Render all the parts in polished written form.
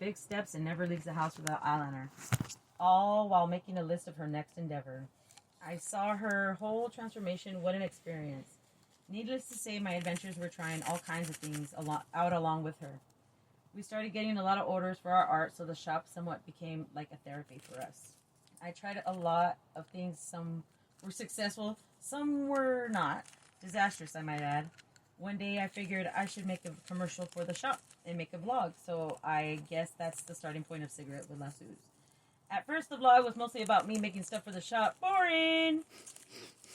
big steps and never leaves the house without eyeliner. All while making a list of her next endeavor. I saw her whole transformation. What an experience. Needless to say, my adventures were trying all kinds of things out along with her. We started getting a lot of orders for our art, so the shop somewhat became like a therapy for us. I tried a lot of things. Some were successful, some were not. Disastrous, I might add. One day I figured I should make a commercial for the shop and make a vlog, so I guess that's the starting point of Cigarette with Lassos. At first, the vlog was mostly about me making stuff for the shop. Boring!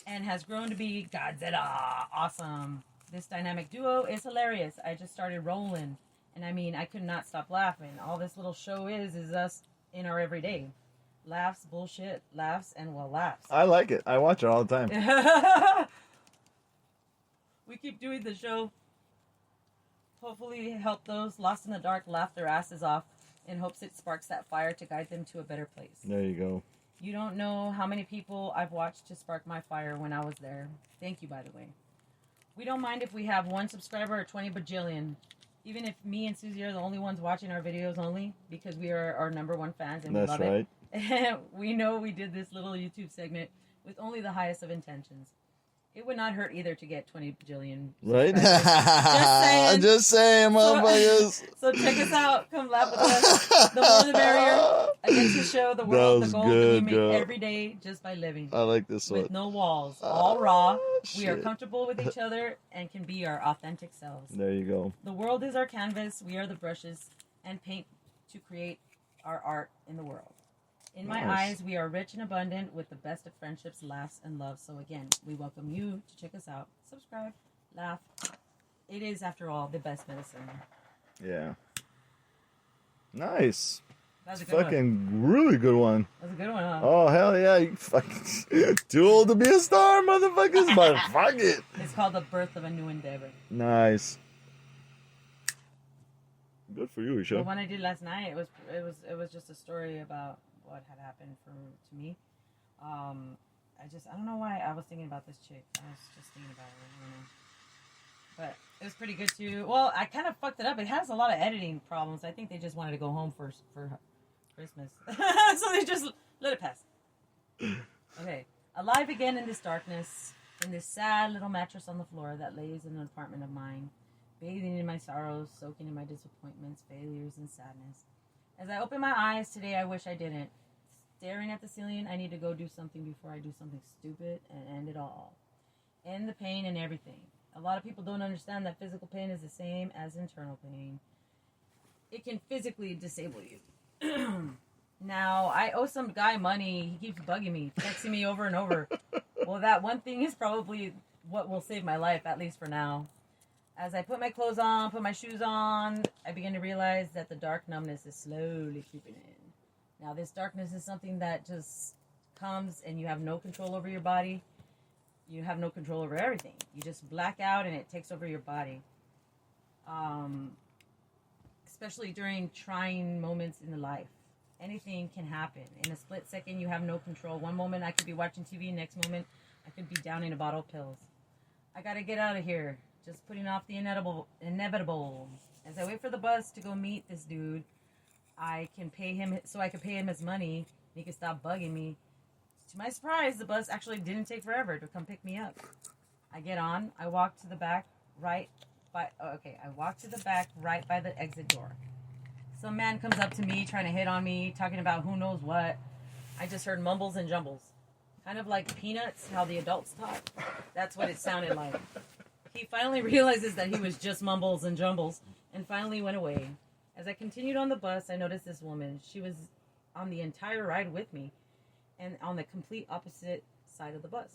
And has grown to be Godzilla. Awesome. This dynamic duo is hilarious. I just started rolling. And I mean, I could not stop laughing. All this little show is us in our everyday. Laughs, bullshit, laughs, and well, laughs. I like it. I watch it all the time. We keep doing the show. Hopefully help those lost in the dark laugh their asses off in hopes it sparks that fire to guide them to a better place. There you go. You don't know how many people I've watched to spark my fire when I was there. Thank you, by the way. We don't mind if we have 1 subscriber or 20 bajillion. Even if me and Susie are the only ones watching our videos only, because we are our #1 fans and we love it. That's right. We know we did this little YouTube segment with only the highest of intentions. It would not hurt either to get 20 bajillion. Right? Just saying, motherfuckers. So check us out. Come laugh with us. The more the merrier. Against the show, the world, the goal that we make every day just by living. I like this one. With no walls. All raw. Shit. We are comfortable with each other and can be our authentic selves. There you go. The world is our canvas. We are the brushes and paint to create our art in the world. In my eyes, we are rich and abundant with the best of friendships, laughs, and love. So again, we welcome you to check us out. Subscribe, laugh. It is, after all, the best medicine. Yeah. Nice. That's a good one. Really good one. That's a good one, huh? Oh, hell yeah. You fucking too old to be a star, motherfuckers, but fuck it. It's called The Birth of a New Endeavor. Nice. Good for you, Isha. The one I did last night, it was just a story about what had happened to me. I don't know why I was thinking about this chick. I was just thinking about her, I don't know. But it was pretty good too. Well, I kind of fucked it up. It has a lot of editing problems. I think they just wanted to go home for Christmas. So they just let it pass. Okay. Alive again in this darkness, in this sad little mattress on the floor that lays in an apartment of mine, bathing in my sorrows, soaking in my disappointments, failures, and sadness. As I open my eyes today, I wish I didn't. Staring at the ceiling, I need to go do something before I do something stupid and end it all. End the pain and everything. A lot of people don't understand that physical pain is the same as internal pain. It can physically disable you. Now, I owe some guy money. He keeps bugging me, texting me over and over. Well, that one thing is probably what will save my life, at least for now. As I put my clothes on, put my shoes on, I begin to realize that the dark numbness is slowly creeping in. Now, this darkness is something that just comes and you have no control over your body. You have no control over everything. You just black out and it takes over your body. Especially during trying moments in the life. Anything can happen. In a split second, you have no control. One moment, I could be watching TV. Next moment, I could be downing a bottle of pills. I gotta get out of here. Just putting off the inevitable. As I wait for the bus to go meet this dude, I can pay him his money. He can stop bugging me. To my surprise, the bus actually didn't take forever to come pick me up. I get on. I walk to the back right by the exit door. Some man comes up to me, trying to hit on me, talking about who knows what. I just heard mumbles and jumbles. Kind of like Peanuts, how the adults talk. That's what it sounded like. He finally realizes that he was just mumbles and jumbles, and finally went away. As I continued on the bus, I noticed this woman. She was on the entire ride with me, and on the complete opposite side of the bus.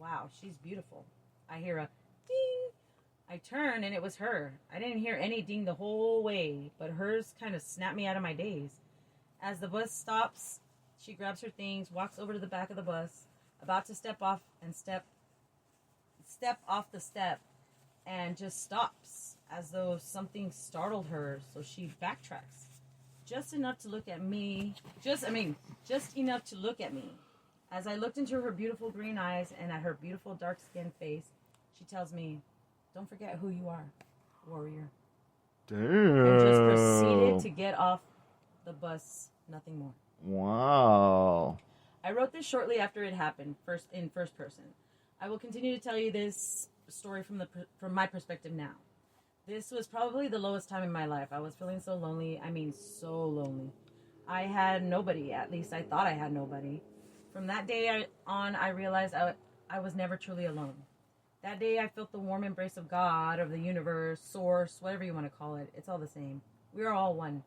Wow, she's beautiful. I hear a ding. I turn, and it was her. I didn't hear any ding the whole way, but hers kind of snapped me out of my daze. As the bus stops, she grabs her things, walks over to the back of the bus, about to step off the step, and just stops, as though something startled her, so she backtracks. Just enough to look at me. Just enough to look at me. As I looked into her beautiful green eyes and at her beautiful dark-skinned face, she tells me, "Don't forget who you are, warrior." Damn. And just proceeded to get off the bus, nothing more. Wow. I wrote this shortly after it happened, in first person. I will continue to tell you this story from my perspective now. This was probably the lowest time in my life. I was feeling so lonely. I mean, so lonely. I had nobody. At least I thought I had nobody. From that day on, I realized I was never truly alone. That day, I felt the warm embrace of God, of the universe, source, whatever you want to call it. It's all the same. We are all one.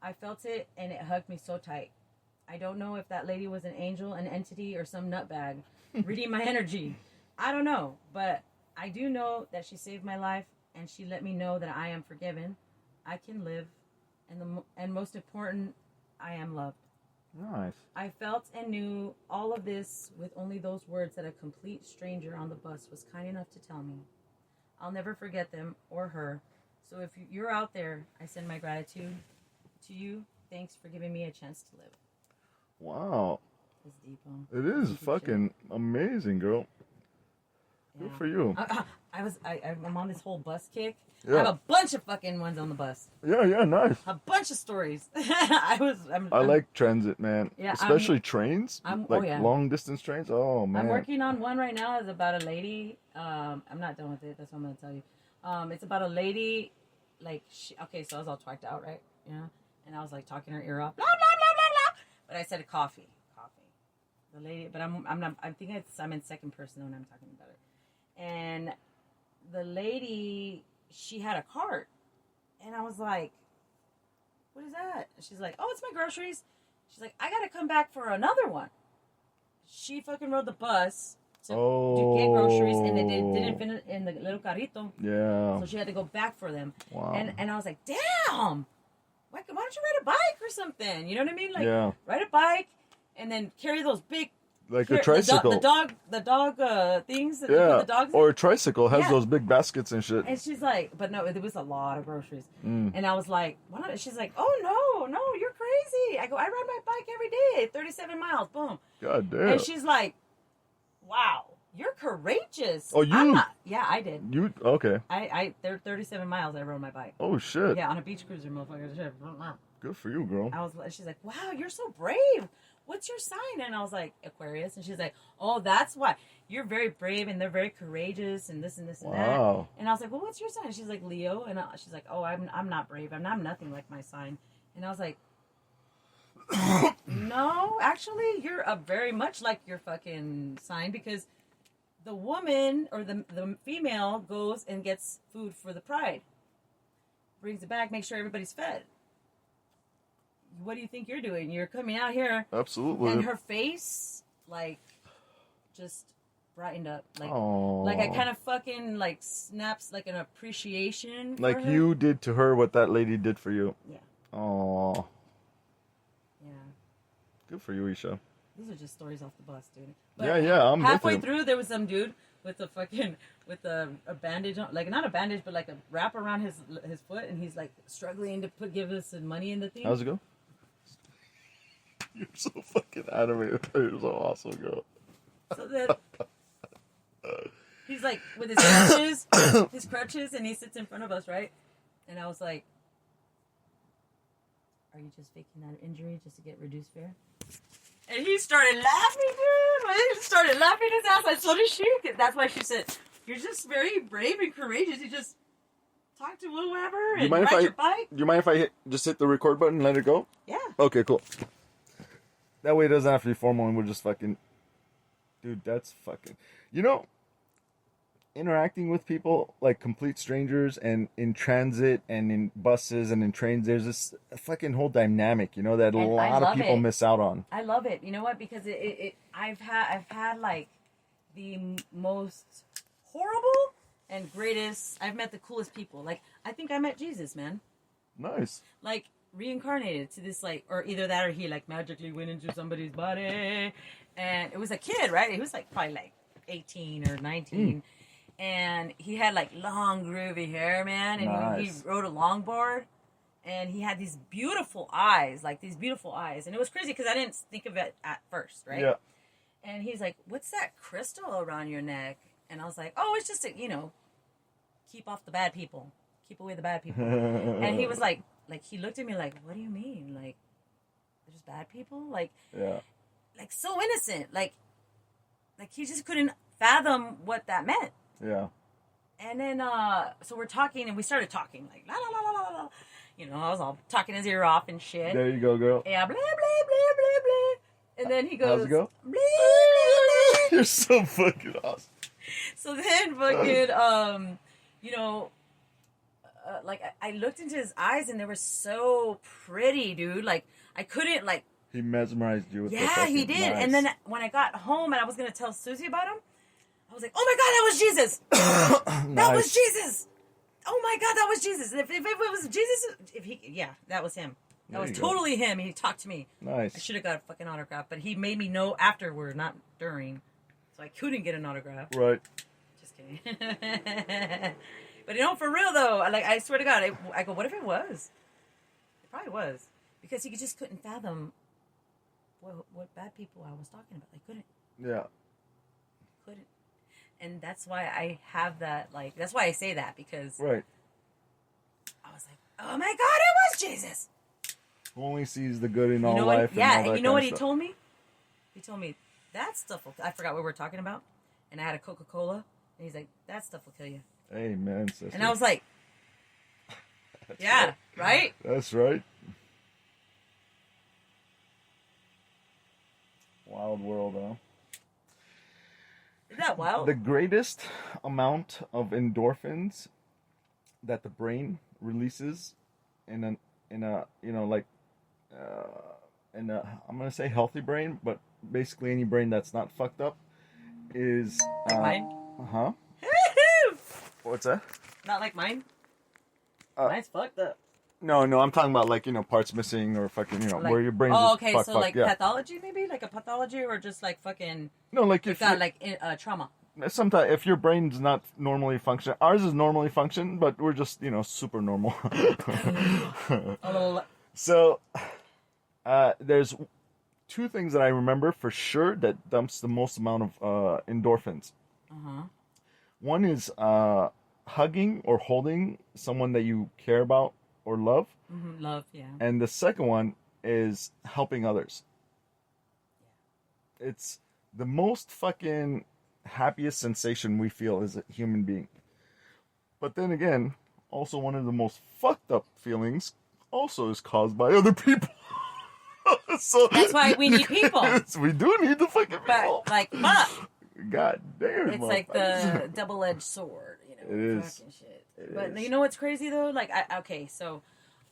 I felt it, and it hugged me so tight. I don't know if that lady was an angel, an entity, or some nutbag reading my energy. I don't know, but I do know that she saved my life, and she let me know that I am forgiven, I can live, and most important, I am loved. Nice. I felt and knew all of this with only those words that a complete stranger on the bus was kind enough to tell me. I'll never forget them or her. So if you're out there, I send my gratitude to you. Thanks for giving me a chance to live. Wow. It's deep, huh? It is fucking amazing, girl. Good for you. I'm on this whole bus kick. Yeah. I have a bunch of fucking ones on the bus. Yeah, nice. A bunch of stories. I like transit, man. Yeah, especially trains. oh, yeah. Long distance trains. Oh man. I'm working on one right now. It's about a lady. I'm not done with it. That's what I'm gonna tell you. It's about a lady. Like, okay, so I was all twacked out, right? Yeah. And I was like talking her ear off, blah blah blah blah blah. But I said coffee. The lady, but I'm not. I think I'm in second person when I'm talking about it. And the lady, she had a cart, and I was like, "What is that?" She's like, "Oh, it's my groceries." She's like, "I gotta come back for another one." She fucking rode the bus to get groceries, and it didn't fit in the little carrito. Yeah. So she had to go back for them. Wow. And I was like, "Damn! Why don't you ride a bike or something? You know what I mean? Like, ride a bike." And then carry those big, like a tricycle. The dog things that you put the dogs in. Or a tricycle has those big baskets and shit. And she's like, but no, it was a lot of groceries. And I was like, she's like, oh no, you're crazy. I go, I ride my bike every day, 37 miles, boom. God damn. And she's like, wow, you're courageous. Oh, you? Yeah, I did. You, okay. There 37 miles I rode my bike. Oh shit. Yeah, on a beach cruiser, motherfucker. Good for you, girl. She's like, wow, you're so brave. What's your sign? And I was like, Aquarius. And she's like, oh, that's why. You're very brave and they're very courageous and this and this and that. And I was like, well, what's your sign? She's like, Leo. And she's like, oh, I'm not brave. I'm nothing like my sign. And I was like, no, actually, you're very much like your fucking sign, because the woman or the female goes and gets food for the pride. Brings it back, makes sure everybody's fed. What do you think you're doing? You're coming out here. Absolutely. And her face, like, just brightened up. Like I kind of fucking, like, snaps, like, an appreciation for like her. you did to her what that lady did for you. Yeah. Oh. Yeah. Good for you, Isha. These are just stories off the bus, dude. But I'm halfway through, there was some dude with a bandage on, like, not a bandage, but like a wrap around his foot, and he's like struggling to give us some money in the thing. How's it go? You're so fucking animated. You're so awesome, girl. So that he's like with his crutches, and he sits in front of us, right? And I was like, "Are you just faking that injury just to get reduced fare?" And he started laughing, dude. He started laughing his ass off. So did she. That's why she said, "You're just very brave and courageous. You just talk to whoever and ride your bike." Do you mind if I just hit the record button and let it go? Yeah. Okay, cool. That way it doesn't have to be formal and we'll just fucking... Dude, that's fucking... You know, interacting with people, like complete strangers, and in transit and in buses and in trains, there's this fucking whole dynamic, you know, that a lot of people miss out on. I love it. You know what? Because I've had like the most horrible and greatest... I've met the coolest people. Like, I think I met Jesus, man. Nice. Like, reincarnated to this, like, or either that or he like magically went into somebody's body, and it was a kid, right? He was like probably like 18 or 19, and he had like long groovy hair, man, and he rode a longboard, and he had these beautiful eyes, and it was crazy because I didn't think of it at first, right? Yeah. And he's like, "What's that crystal around your neck?" And I was like, "Oh, it's just to, keep off the bad people, keep away the bad people." And he was like he looked at me like, "What do you mean? Like, bad people, like Yeah. so innocent, like he just couldn't fathom what that meant. Yeah. And then so we're talking, and we started talking like la la la la la la. You know, I was all talking his ear off and shit. There you go, girl. Yeah, blah blah blah blah blah. And then he goes, How's it go? Blah, blah, blah. You're so fucking awesome. So then fucking you know, like I looked into his eyes, and they were so pretty, dude. Like I couldn't like. He mesmerized you with the Yeah, fucking he did. nice. And then when I got home and I was gonna tell Susie about him, I was like, "Oh my god, that was Jesus! That was Jesus! Oh my god, that was Jesus! If it was Jesus, that was him. That There was you go. totally him. He talked to me. I Nice. should have got a fucking autograph, but he made me know afterward, not during, so I couldn't get an autograph. Right. Just kidding. But you know, for real though, I swear to God, I go, what if it was? It probably was, because he just couldn't fathom what bad people I was talking about. I couldn't. And that's why I have that, like, that's why I say that, because Right. I was like, oh my god, it was Jesus. Who only sees the good in all You know life. what? And Yeah, all that you know kind what of he stuff. told me? He told me, that stuff will, I forgot what we were talking about, and I had a Coca-Cola, and he's like, that stuff will kill you. Amen, sister. And I was like, yeah, right? That's right. Wild world, huh? Isn't that wild? The greatest amount of endorphins that the brain releases in a you know, like in a, I'm gonna say healthy brain, but basically any brain that's not fucked up is Like mine? huh? What's that? Not like mine? Uh, Mine's fucked up. No, I'm talking about like, you know, parts missing or fucking, you know, Like, where your brain's oh, just okay, fuck, so fuck, like yeah. pathology maybe? Like a pathology, or just like fucking, No, like it's if got you- like trauma. sometimes if your brain's not normally function, ours is normally function, but we're just, you know, super normal. A little, So, there's two things that I remember for sure that dumps the most amount of endorphins. One is hugging or holding someone that you care about or love, love, yeah. and the second one is helping others. It's the most fucking happiest sensation we feel as a human being. But then again, also one of the most fucked up feelings also is caused by other people. So That's why we need people. We do need the fucking people. But like, fuck. God damn, It's like the double-edged sword, you know. It is. Fucking shit. It But is. you know what's crazy though? Like, okay, so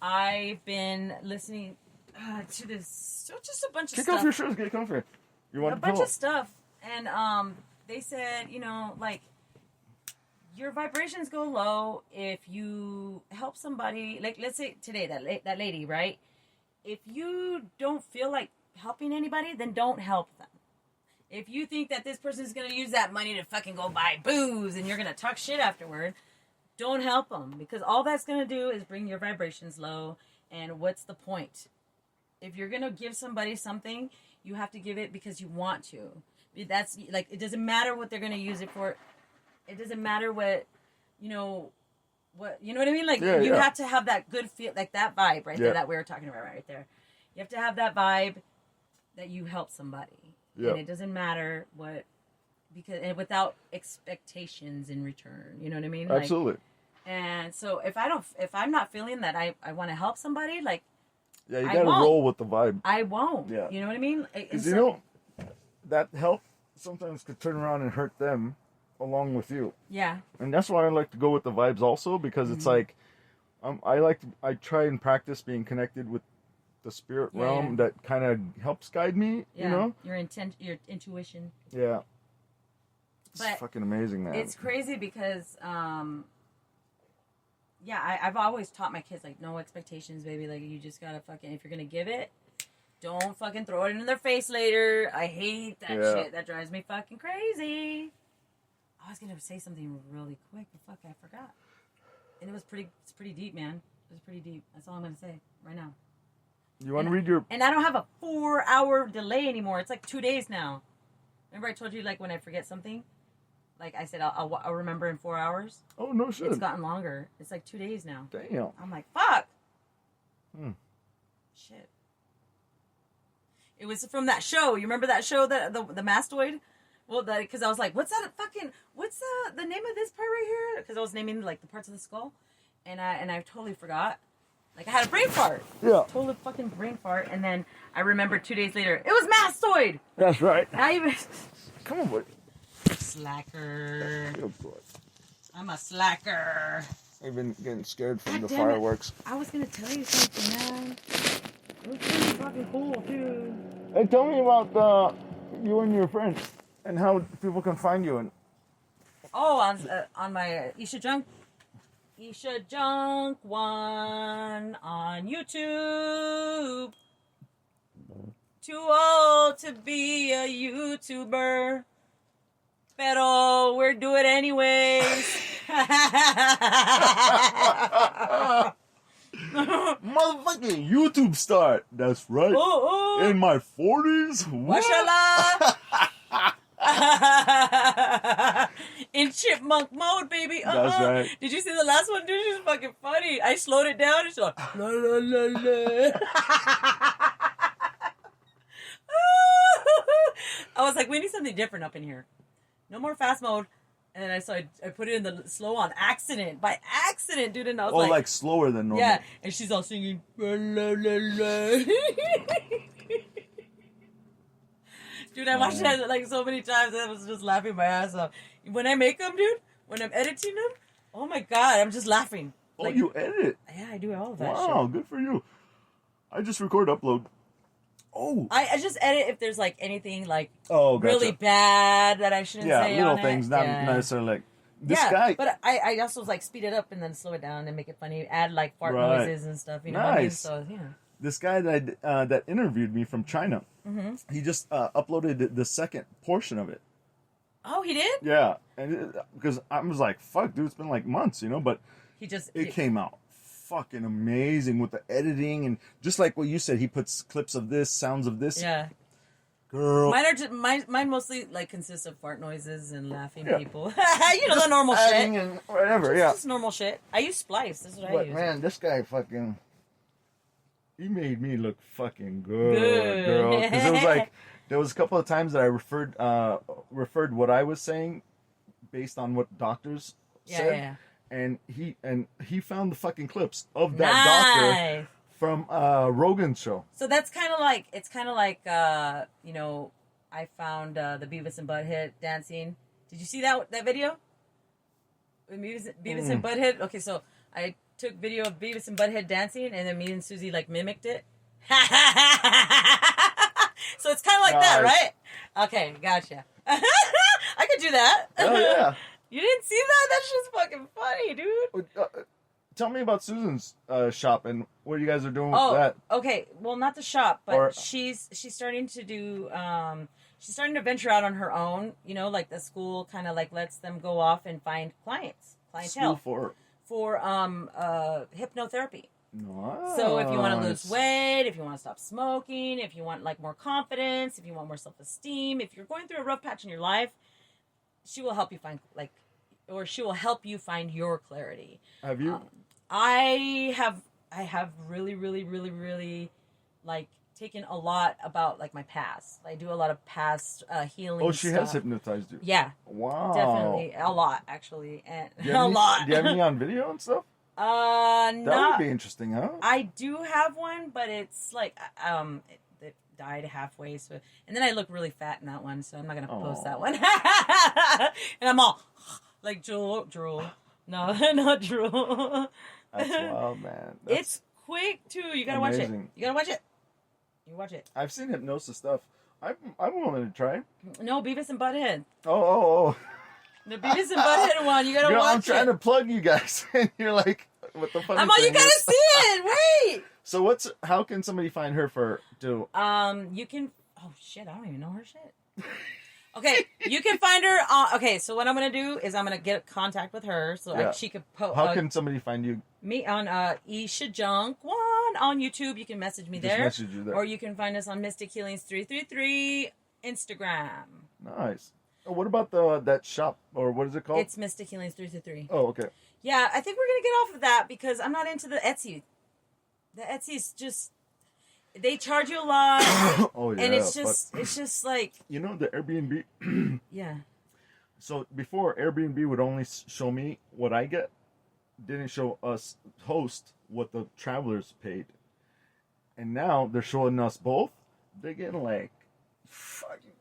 I've been listening to this, just a bunch of Kick stuff. off your shoes, get comfy. You want A to bunch pillow? of stuff, and they said, you know, like, your vibrations go low if you help somebody. Like, let's say today that lady, right? If you don't feel like helping anybody, then don't help them. If you think that this person is going to use that money to fucking go buy booze and you're going to talk shit afterward, don't help them, because all that's going to do is bring your vibrations low. And what's the point? If you're going to give somebody something, you have to give it because you want to. That's like, it doesn't matter what they're going to use it for. It doesn't matter what, you know what I mean? Like, Yeah, you yeah. have to have that good feel, like that vibe right Yeah. there that we were talking about right there. You have to have that vibe that you help somebody. Yeah. And it doesn't matter what, because, and without expectations in return. You know what I mean? Like, Absolutely. and so if I'm not feeling that I want to help somebody, like, Yeah, you I gotta won't. roll with the vibe. I won't. Yeah. You know what I mean? And Because, so- you know, that help sometimes could turn around and hurt them along with you. Yeah. And that's why I like to go with the vibes also, because it's like, I try and practice being connected with the spirit Yeah, realm yeah. that kind of helps guide me, Yeah. you know? Your intuition. Yeah. It's But fucking amazing, man. It's crazy because, I've always taught my kids, like, no expectations, baby. Like, you just gotta fucking, if you're gonna give it, don't fucking throw it in their face later. I hate that Yeah. shit. That drives me fucking crazy. I was gonna say something really quick, but fuck, I forgot. And it's pretty deep, man. It was pretty deep. That's all I'm gonna say right now. You want to read your... And I don't have a 4-hour delay anymore. It's like 2 days now. Remember I told you, like, when I forget something? Like I said, I'll remember in 4 hours. Oh, no shit. It's gotten longer. It's like 2 days now. Damn. I'm like, fuck. Hmm. Shit. It was from that show. You remember that show, the Mastoid? Well, because I was like, what's the name of this part right here? Because I was naming like the parts of the skull, and I totally forgot. Like I had a brain fart. Yeah. Total fucking brain fart, and then I remembered 2 days later it was Mastoid. That's right. I even Come on, boy. slacker. Good boy. I'm a slacker. I've been getting scared from God the damn it. fireworks. I was gonna tell you something, man. It was pretty fucking cool, dude. Hey, tell me about you and your friends and how people can find you. And Oh, on my Isha Junk 1 on YouTube. Too old to be a YouTuber, pero we're doing it anyways. motherfucking YouTube star. That's right. Oh, In my 40s. Mashallah. In chipmunk mode, baby. That's right. Did you see the last one, dude? She's fucking funny. I slowed it down. It's like la la la la. I was like, we need something different up in here. No more fast mode. And then I put it in the slow on accident. By accident, dude. And I was like slower than normal. yeah. And she's all singing la la la la. Dude, I watched that like so many times. I was just laughing my ass off. When I make them, dude, when I'm editing them, oh my god, I'm just laughing. Oh, Like, you edit? yeah, I do all of that Wow, shit. good for you. I just record, upload. Oh. I just edit if there's like anything like Oh, gotcha. really bad that I shouldn't Yeah, say little on things, it. not Yeah. necessarily like this Yeah, guy. but I also like speed it up and then slow it down and make it funny. Add like fart Right. noises and stuff. You know what I mean? Nice. So yeah. This guy that interviewed me from China, he just uploaded the second portion of it. Oh, he did? Yeah, and because I was like, "Fuck, dude, it's been like months, you know." But He just it came out fucking amazing with the editing and just like what you said, he puts clips of this, sounds of this. yeah. Girl, Mine are just mine mostly like consists of fart noises and laughing Yeah. people. You know the normal adding shit. and whatever. Yeah, Just normal shit. I use Splice. That's what I but use. man, this guy fucking. He made me look fucking good, Good. girl. Because it was like there was a couple of times that I referred what I was saying based on what doctors Yeah, said, yeah. and he found the fucking clips of that doctor Nice. from Rogan's show. So that's kind of like you know, I found the Beavis and Butthead dancing. Did you see that video? With Beavis and Butthead. Okay, so I took video of Beavis and Butthead dancing, and then me and Susie like mimicked it. So it's kind of like that, Nice. right? Okay, gotcha. I could do that. Oh yeah. You didn't see that? That's just fucking funny, dude. Tell me about Susan's shop and what you guys are doing with Oh, that. okay. Well, not the shop, but Or- she's starting to do. She's starting to venture out on her own. You know, like the school kind of like lets them go off and find clientele School for hypnotherapy. Nice. So if you want to lose weight, if you want to stop smoking, if you want like more confidence, if you want more self-esteem, if you're going through a rough patch in your life, she will help you find she will help you find your clarity. Have you? I have really, really, really, really like taken a lot about like my past. I do a lot of past healing. Oh, she stuff. has hypnotized you. Yeah, Wow. definitely a lot actually, and Do you have a any- lot. Do you have any on video and stuff? That That would be interesting, huh? I do have one, but it's like it died halfway. So, and then I look really fat in that one, so I'm not gonna post that one. And I'm all like drool. No, not drool. That's wild, man. It's quick too. You gotta watch it. amazing. You gotta watch it. You watch it. I've seen hypnosis stuff. I'm willing to try. No, Beavis and Butthead. Oh. The Beavis and Butthead one. You gotta Girl, watch I'm trying it. to plug you guys, and you're like, what the funny I'm all. You thing gotta is- see it. Wait. So how can somebody find her to? You can. Oh shit! I don't even know her shit. Okay, you can find her. Okay, so what I'm gonna do is I'm gonna get contact with her so Yeah. she could post. How can somebody find you? me on Isha Junk 1 on YouTube? You can message me Just there, message you there. or you can find us on Mystic Healings 333 Instagram. Nice. Oh, what about that shop or what is it called? It's Mystic Healings 333. Oh, okay. Yeah, I think we're gonna get off of that because I'm not into the Etsy. The Etsy's just they charge you a lot, Oh yeah. and it's just like, you know, the Airbnb. yeah. So before, Airbnb would only show me what I get, didn't show us host what the travelers paid, and now they're showing us both. They're getting like fucking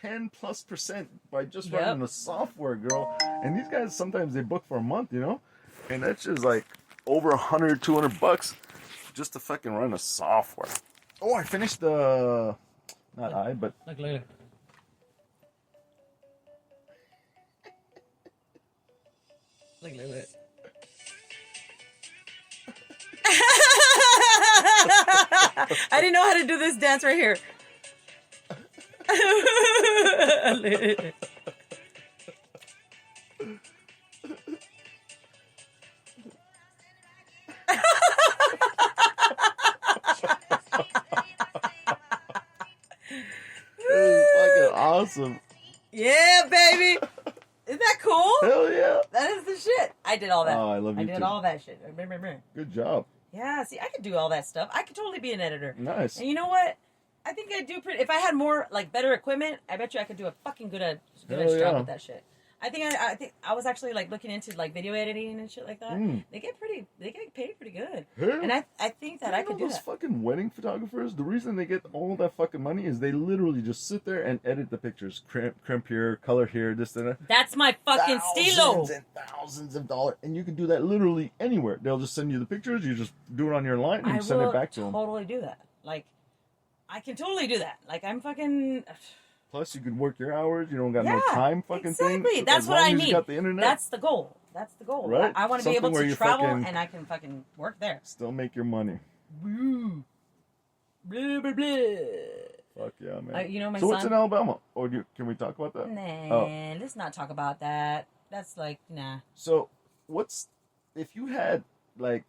10+% by just running the software, girl. And these guys sometimes they book for a month, you know, and that's just like over $100-200 just to fucking run a software. Oh, I finished the not I, but Look, look, look. Look, look, look. I didn't know how to do this dance right here. it's fucking awesome. Yeah, baby. Isn't that cool? Hell yeah. That is the shit. I did all that. Oh, I love you I did too. all that shit. Good job. Yeah, see, I could do all that stuff. I could totally be an editor. Nice. And you know what? I think I do pretty. If I had more, like, better equipment, I bet you I could do a fucking good Hell job yeah. with that shit. I think I was actually like looking into like video editing and shit like that. They get paid pretty good. Yeah. And I think that I could do those that. fucking wedding photographers, the reason they get all that fucking money is they literally just sit there and edit the pictures. Crimp here, color here, this and that. That's my fucking stilo. Thousands and thousands of dollars. And you can do that literally anywhere. They'll just send you the pictures, you just do it on your line, and you send it back to them. Totally do that. Like, I can totally do that. Like, I'm fucking. Plus, you can work your hours. You don't got no Yeah, time fucking thing. exactly. That's As what long I as need. You got the internet. That's the goal. That's the goal. Right? I want to be Something able where to you travel fucking- and I can fucking work there. Still make your money. Woo. Blah, blah, blah. Fuck yeah, man. You know my so son? what's in Alabama? Or can we talk about that? Nah, let's not talk about that. That's like, nah. So, if you had like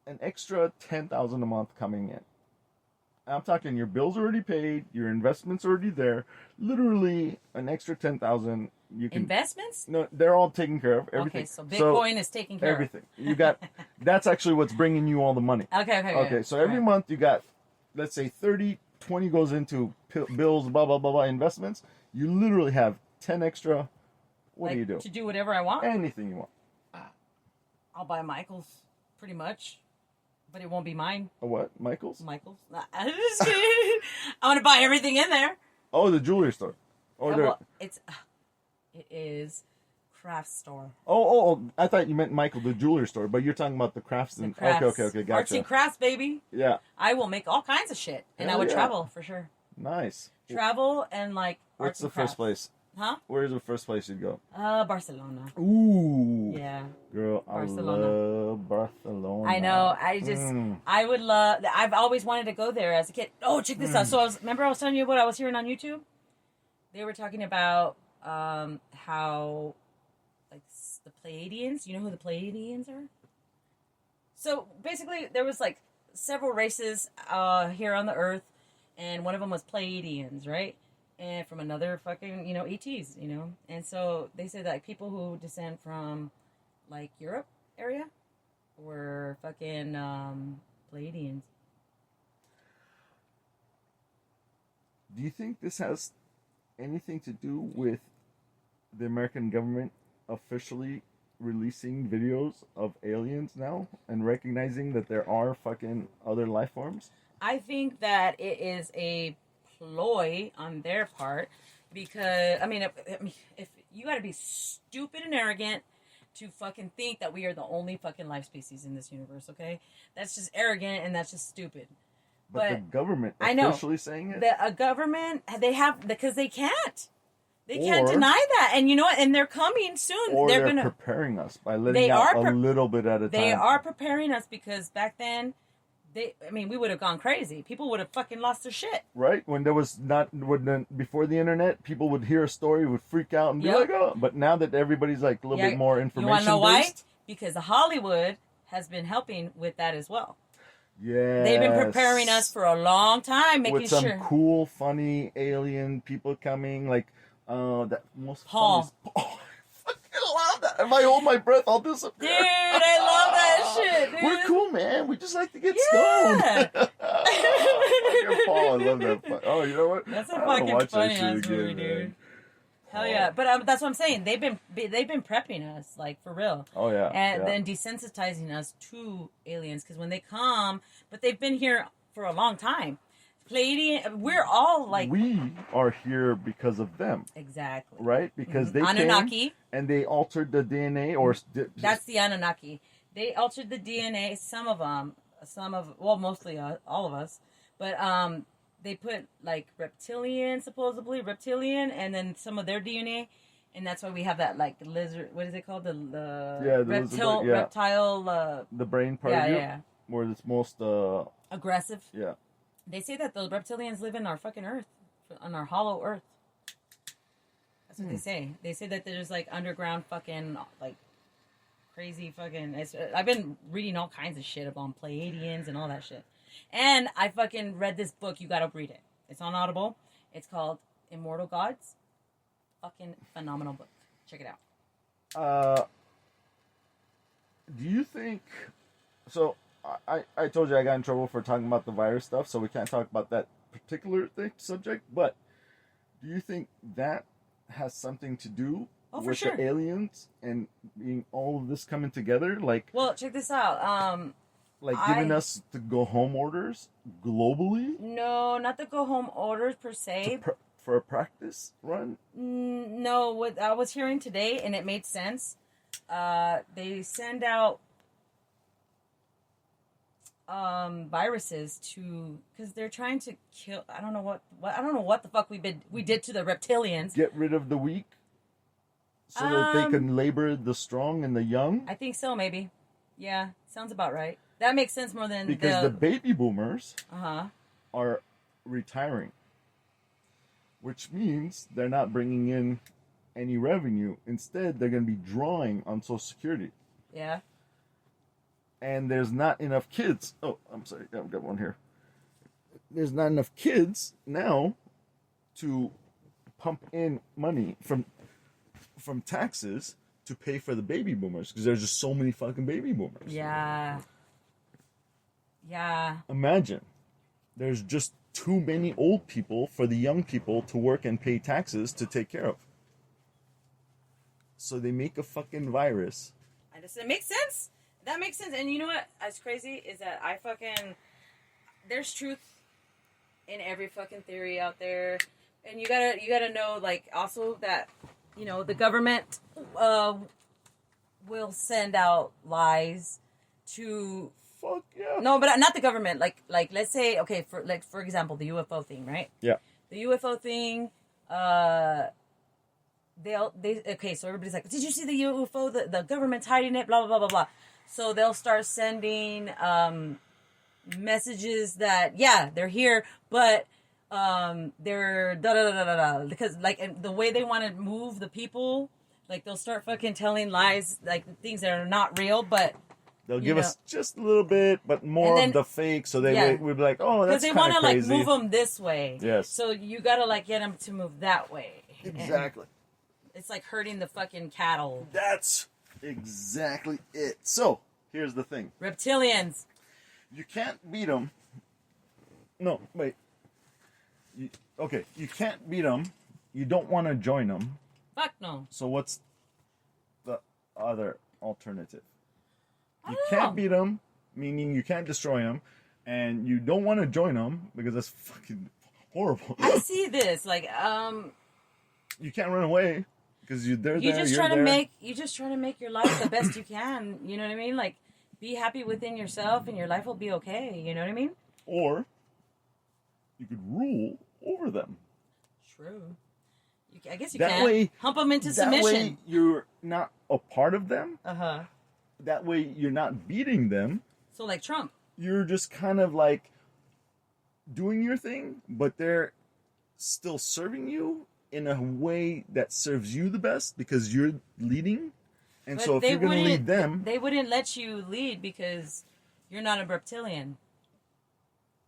an extra $10,000 a month coming in? I'm talking your bills already paid, your investments already there. Literally, an extra $10,000 you can. Investments? No, they're all taken care of. Everything. Okay, so Bitcoin is taking care everything. You got. That's actually what's bringing you all the money. Okay. So every month you got, let's say 30, 20 goes into bills, blah blah blah blah, investments. You literally have 10 extra. What like, do you do? To do whatever I want. Anything you want. I'll buy Michael's, pretty much. But it won't be mine. A what? Michael's? Michael's? Nah, I'm just kidding. I want to buy everything in there. Oh, the jewelry store. Or the. Well, it is craft store. Oh! I thought you meant Michael, the jewelry store, but you're talking about the crafts and. Crafts. Okay, Arts gotcha. and crafts, baby. Yeah. I will make all kinds of shit, and Hell I would yeah. travel for sure. Nice. Travel and like What's arts the and crafts. first place? Huh? Where's the first place you'd go? Barcelona. Ooh. Yeah. Girl, Barcelona. I love Barcelona. I know. I would love. I've always wanted to go there as a kid. Oh, check this out. So remember I was telling you what I was hearing on YouTube. They were talking about how like the Pleiadians. You know who the Pleiadians are? So basically, there was like several races here on the Earth, and one of them was Pleiadians, right? And from another fucking, ETs, And so they say that like, people who descend from, like, Europe area were fucking Pleiadians. Do you think this has anything to do with the American government officially releasing videos of aliens now and recognizing that there are fucking other life forms? I think that it is a ploy on their part because, if you gotta be stupid and arrogant to fucking think that we are the only fucking life species in this universe, okay? That's just arrogant and that's just stupid. But the government I know. officially saying it? The government, because they can't. They can't Or- deny that. And you know what? And they're coming soon. Or they're gonna. preparing us by letting They out are a little bit at a time. They are preparing us because back then, we would have gone crazy. People would have fucking lost their shit. Right? When there was before the internet, people would hear a story, would freak out and be Yep. like, oh. But now that everybody's like a little bit more information You want to know why? based. Because Hollywood has been helping with that as well. Yeah. They've been preparing us for a long time, making with some sure. cool, funny alien people coming, like that most Paul. funniest- Oh, I fucking love that. If I hold my breath, I'll disappear. Dude, I love that shit, dude. We're cool, man. We just like to get Yeah. stoned. Fucking Paul, I love that. Oh, you know what? That's a I wanna fucking watch that funny shit ass movie, again, dude. man. Hell yeah! But that's what I'm saying. They've been prepping us, like, for real. Oh yeah. And yeah. then desensitizing us to aliens, because when they come, but they've been here for a long time. Pleiadian, we're all like, we are here because of them, exactly, right? Because they Anunnaki. came and they altered the DNA, or That's the Anunnaki. They altered the DNA. Mostly all of us, but they put like supposedly reptilian, and then some of their DNA, and that's why we have that like lizard. What is it called? The reptile. the brain part of you, yeah. where it's most Aggressive. yeah. They say that the reptilians live in our fucking Earth, on our hollow Earth. That's what they say. They say that there's like underground fucking like crazy fucking. I've been reading all kinds of shit about Pleiadians and all that shit, and I fucking read this book. You gotta read it. It's on Audible. It's called Immortal Gods. Fucking phenomenal book. Check it out. Do you think so? I told you I got in trouble for talking about the virus stuff, so we can't talk about that particular subject. But do you think that has something to do with the aliens and being all of this coming together? Like, well, check this out. Giving us the go home orders globally? No, not the go home orders per se. For a practice run? No, what I was hearing today, and it made sense. They send out viruses because they're trying to kill. I don't know what the fuck we did to the reptilians. Get rid of the weak, so that they can labor the strong and the young. I think so, maybe. Yeah, sounds about right. That makes sense more than because the baby boomers are retiring, which means they're not bringing in any revenue. Instead, they're going to be drawing on Social Security. Yeah. And there's not enough kids. Oh, I'm sorry. I've got one here. There's not enough kids now to pump in money from taxes to pay for the baby boomers, because there's just so many fucking baby boomers. Yeah. Yeah. Imagine. There's just too many old people for the young people to work and pay taxes to take care of. So they make a fucking virus. It makes sense. That makes sense. And you know what? That's crazy is that there's truth in every fucking theory out there. And you gotta know, like, also that, you know, the government will send out lies to. Fuck yeah. No, but not the government. Like let's say, okay, for example, the UFO thing, right? Yeah. The UFO thing, okay, so everybody's like, did you see the UFO? The government's hiding it, blah, blah, blah, blah, blah. So they'll start sending messages that, yeah, they're here, but they're da-da-da-da-da-da. Because, like, and the way they want to move the people, like, they'll start fucking telling lies, like, things that are not real, but... They'll give us just a little bit, but more of the fake, so we'd be like, oh, that's kind of crazy. Because they want to, like, move them this way. Yes. So you got to, like, get them to move that way. Exactly. And it's like herding the fucking cattle. That's exactly it. So, here's the thing. Reptilians. You can't beat them. No, wait. You can't beat them. You don't want to join them. Fuck no. So what's the other alternative? You I don't can't know. beat them, meaning you can't destroy them, and you don't want to join them because that's fucking horrible. I see this, like, you can't run away because you're there. You just try to make your life the best you can. You know what I mean? Like, be happy within yourself, and your life will be okay. You know what I mean? Or you could rule over them. True. I guess you That can way- hump them into That way, submission. you're not a part of them. Uh-huh. That way, you're not beating them. So, like Trump. You're just kind of like doing your thing, but they're still serving you in a way that serves you the best because you're leading. And But so if they you're going to lead them... They wouldn't let you lead because you're not a reptilian.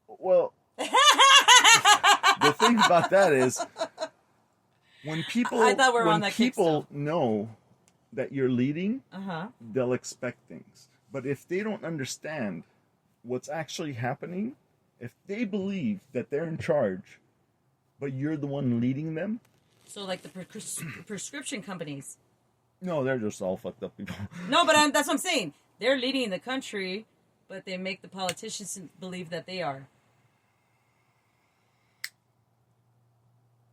Well, the thing about that is when people, I thought we were on that kick people know that you're leading, Uh-huh. they'll expect things. But if they don't understand what's actually happening, if they believe that they're in charge, but you're the one leading them, So like the prescription companies. no, they're just all fucked up people. No, but that's what I'm saying. They're leading the country, but they make the politicians believe that they are.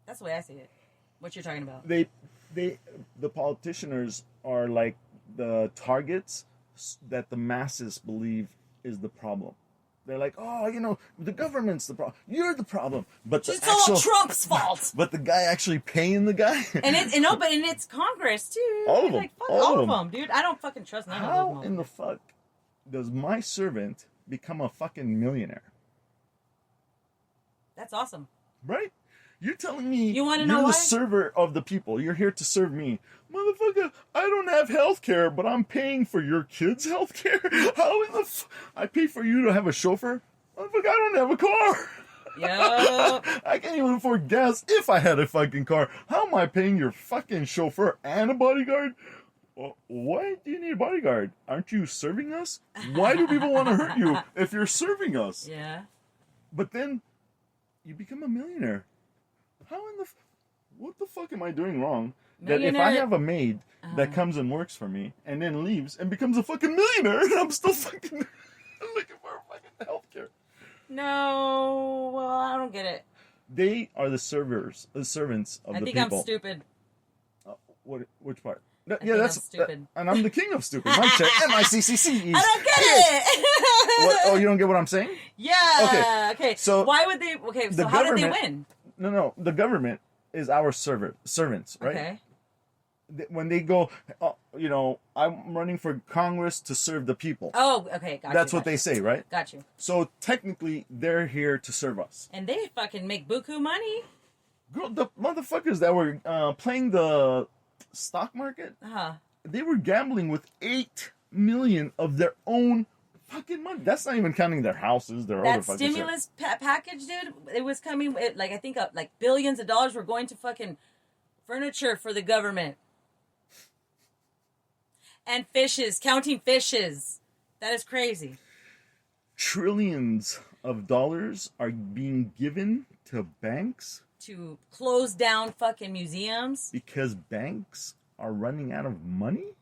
That's the way I see it. What you're talking about. The politicians are like the targets that the masses believe is the problem. They're like, oh, the government's the problem. You're the problem. But It's all Trump's fault. But the guy actually paying the guy. And it's Congress too. All of them. Like, fuck All all of of them. them, dude. I don't fucking trust none of How them. in the fuck does my servant become a fucking millionaire? That's awesome. Right? You're telling me You wanna you're know the why? server of the people. You're here to serve me. Motherfucker, I don't have health care, but I'm paying for your kids' health care? How in the I pay for you to have a chauffeur? Motherfucker, I don't have a car. Yup. I can't even afford gas if I had a fucking car. How am I paying your fucking chauffeur and a bodyguard? Why do you need a bodyguard? Aren't you serving us? Why do people want to hurt you if you're serving us? Yeah. But then you become a millionaire. How in the... What the fuck am I doing wrong? That if I Millionaire- have a maid that comes and works for me and then leaves and becomes a fucking millionaire, and I'm still fucking looking for fucking healthcare. No. Well, I don't get it. They are the servants of I the think people. I'm stupid. Which part? No, think I'm stupid. and I'm the king of stupid. My check, M-I-C-C-C. I don't get it. What? Oh, you don't get what I'm saying? Yeah. Okay. So why would they? Okay. So the how did they government- win? No. The government is our servants, right? Okay. When they go, I'm running for Congress to serve the people. Oh, okay. Got That's you, what they say, right? Got you. So technically, they're here to serve us. And they fucking make buku money. Girl, the motherfuckers that were playing the stock market, they were gambling with 8 million of their own fucking money. That's not even counting their houses, their other That fucking shit. stimulus package, dude. It was coming. I think like billions of dollars were going to fucking furniture for the government. And fishes, counting fishes. That is crazy. Trillions of dollars are being given to banks To close down fucking museums. because banks are running out of money?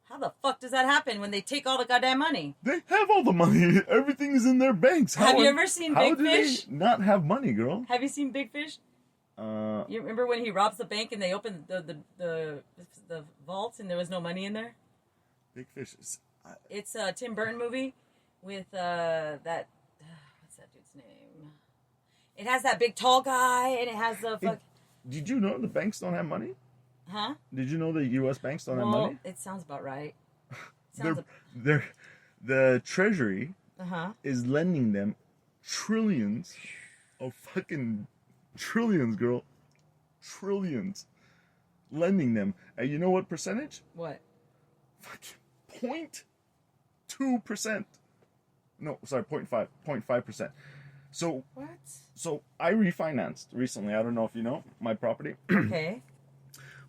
How the fuck does that happen when they take all the goddamn money? They have all the money. Everything is in their banks. Have you ever seen how Big do Fish? They not have money, girl? Have you seen Big Fish? You remember when he robs the bank and they open the vault and there was no money in there? Big Fish. It's a Tim Burton movie with that what's that dude's name? It has that big tall guy and it has the fuck. Did you know the banks don't have money? Huh? Did you know the U.S. banks don't have money? It sounds about right. Sounds The Treasury uh-huh. is lending them trillions of fucking trillions, girl. Trillions. Lending them. And you know what percentage? What? Fucking 0.2%. No, sorry, 0.5%. So What? so I refinanced recently. I don't know if you know my property. Okay.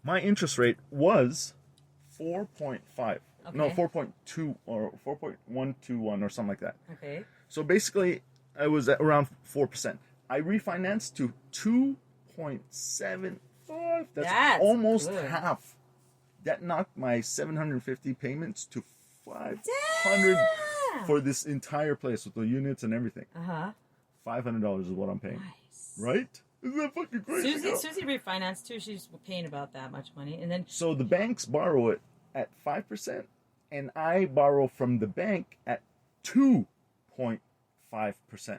My interest rate was 4.5. No, Okay. 4.2 or 4.121 or something like that. Okay. So basically, I was at around 4%. I refinanced to 2.75. That's almost good. half. That knocked my 750 payments to 500 Damn! for this entire place with the units and everything. Uh-huh. $500 is what I'm paying. Nice. Right? Isn't that fucking crazy? girl? Susie refinanced too. She's paying about that much money. And then So the banks borrow it at 5%, and I borrow from the bank at 2.5%.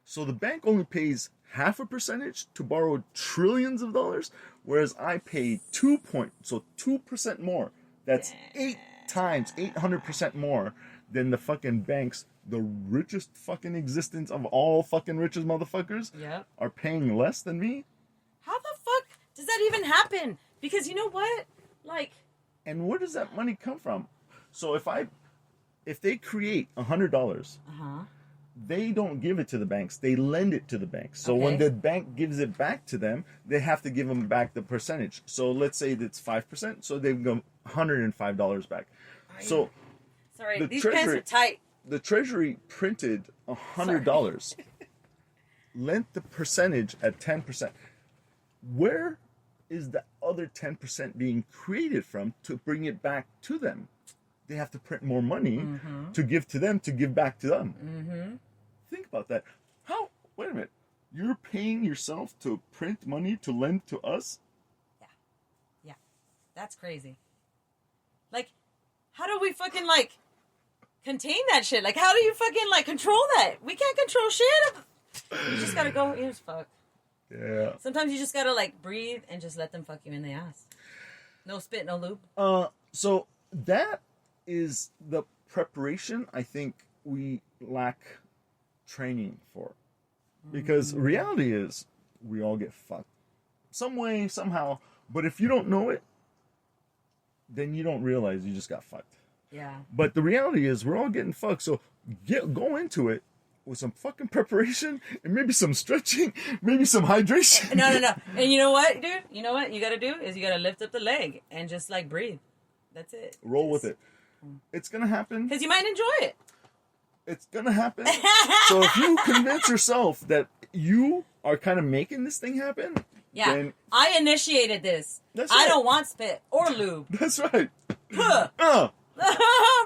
So the bank only pays half a percentage to borrow trillions of dollars, whereas I pay 2% more. That's 800% more than the fucking banks, the richest fucking existence of all fucking richest motherfuckers, Yep. are paying less than me. How the fuck does that even happen? Because you know what? Like, And where does that money come from? So if they create $100, they don't give it to the banks. They lend it to the banks. So when Okay. the bank gives it back to them, they have to give them back the percentage. So let's say it's 5%. So they go $105 back. So Sorry, The these treasury- pants are tight. the Treasury printed $100, lent the percentage at 10%. Where is the other 10% being created from to bring it back to them? They have to print more money to give to them, to give back to them. Mm-hmm. Think about that. How? Wait a minute. You're paying yourself to print money to lend to us? Yeah. That's crazy. Like, how do we fucking, like, contain that shit? Like, how do you fucking, like, control that? We can't control shit. You just gotta go, here's fuck. Yeah. Sometimes you just gotta, like, breathe and just let them fuck you in the ass. No spit, no loop. So that is the preparation I think we lack training for. Because reality is we all get fucked. Some way, somehow. But if you don't know it, then you don't realize you just got fucked. Yeah. But the reality is we're all getting fucked. So go into it with some fucking preparation and maybe some stretching, maybe some hydration. No. And you know what, dude? You know what you gotta do is you gotta lift up the leg and just, like, breathe. That's it. Roll with it. It's going to happen. Because you might enjoy it. It's going to happen. So if you convince yourself that you are kind of making this thing happen, Yeah. then I initiated this. That's I right. don't want spit or lube. that's right. Huh.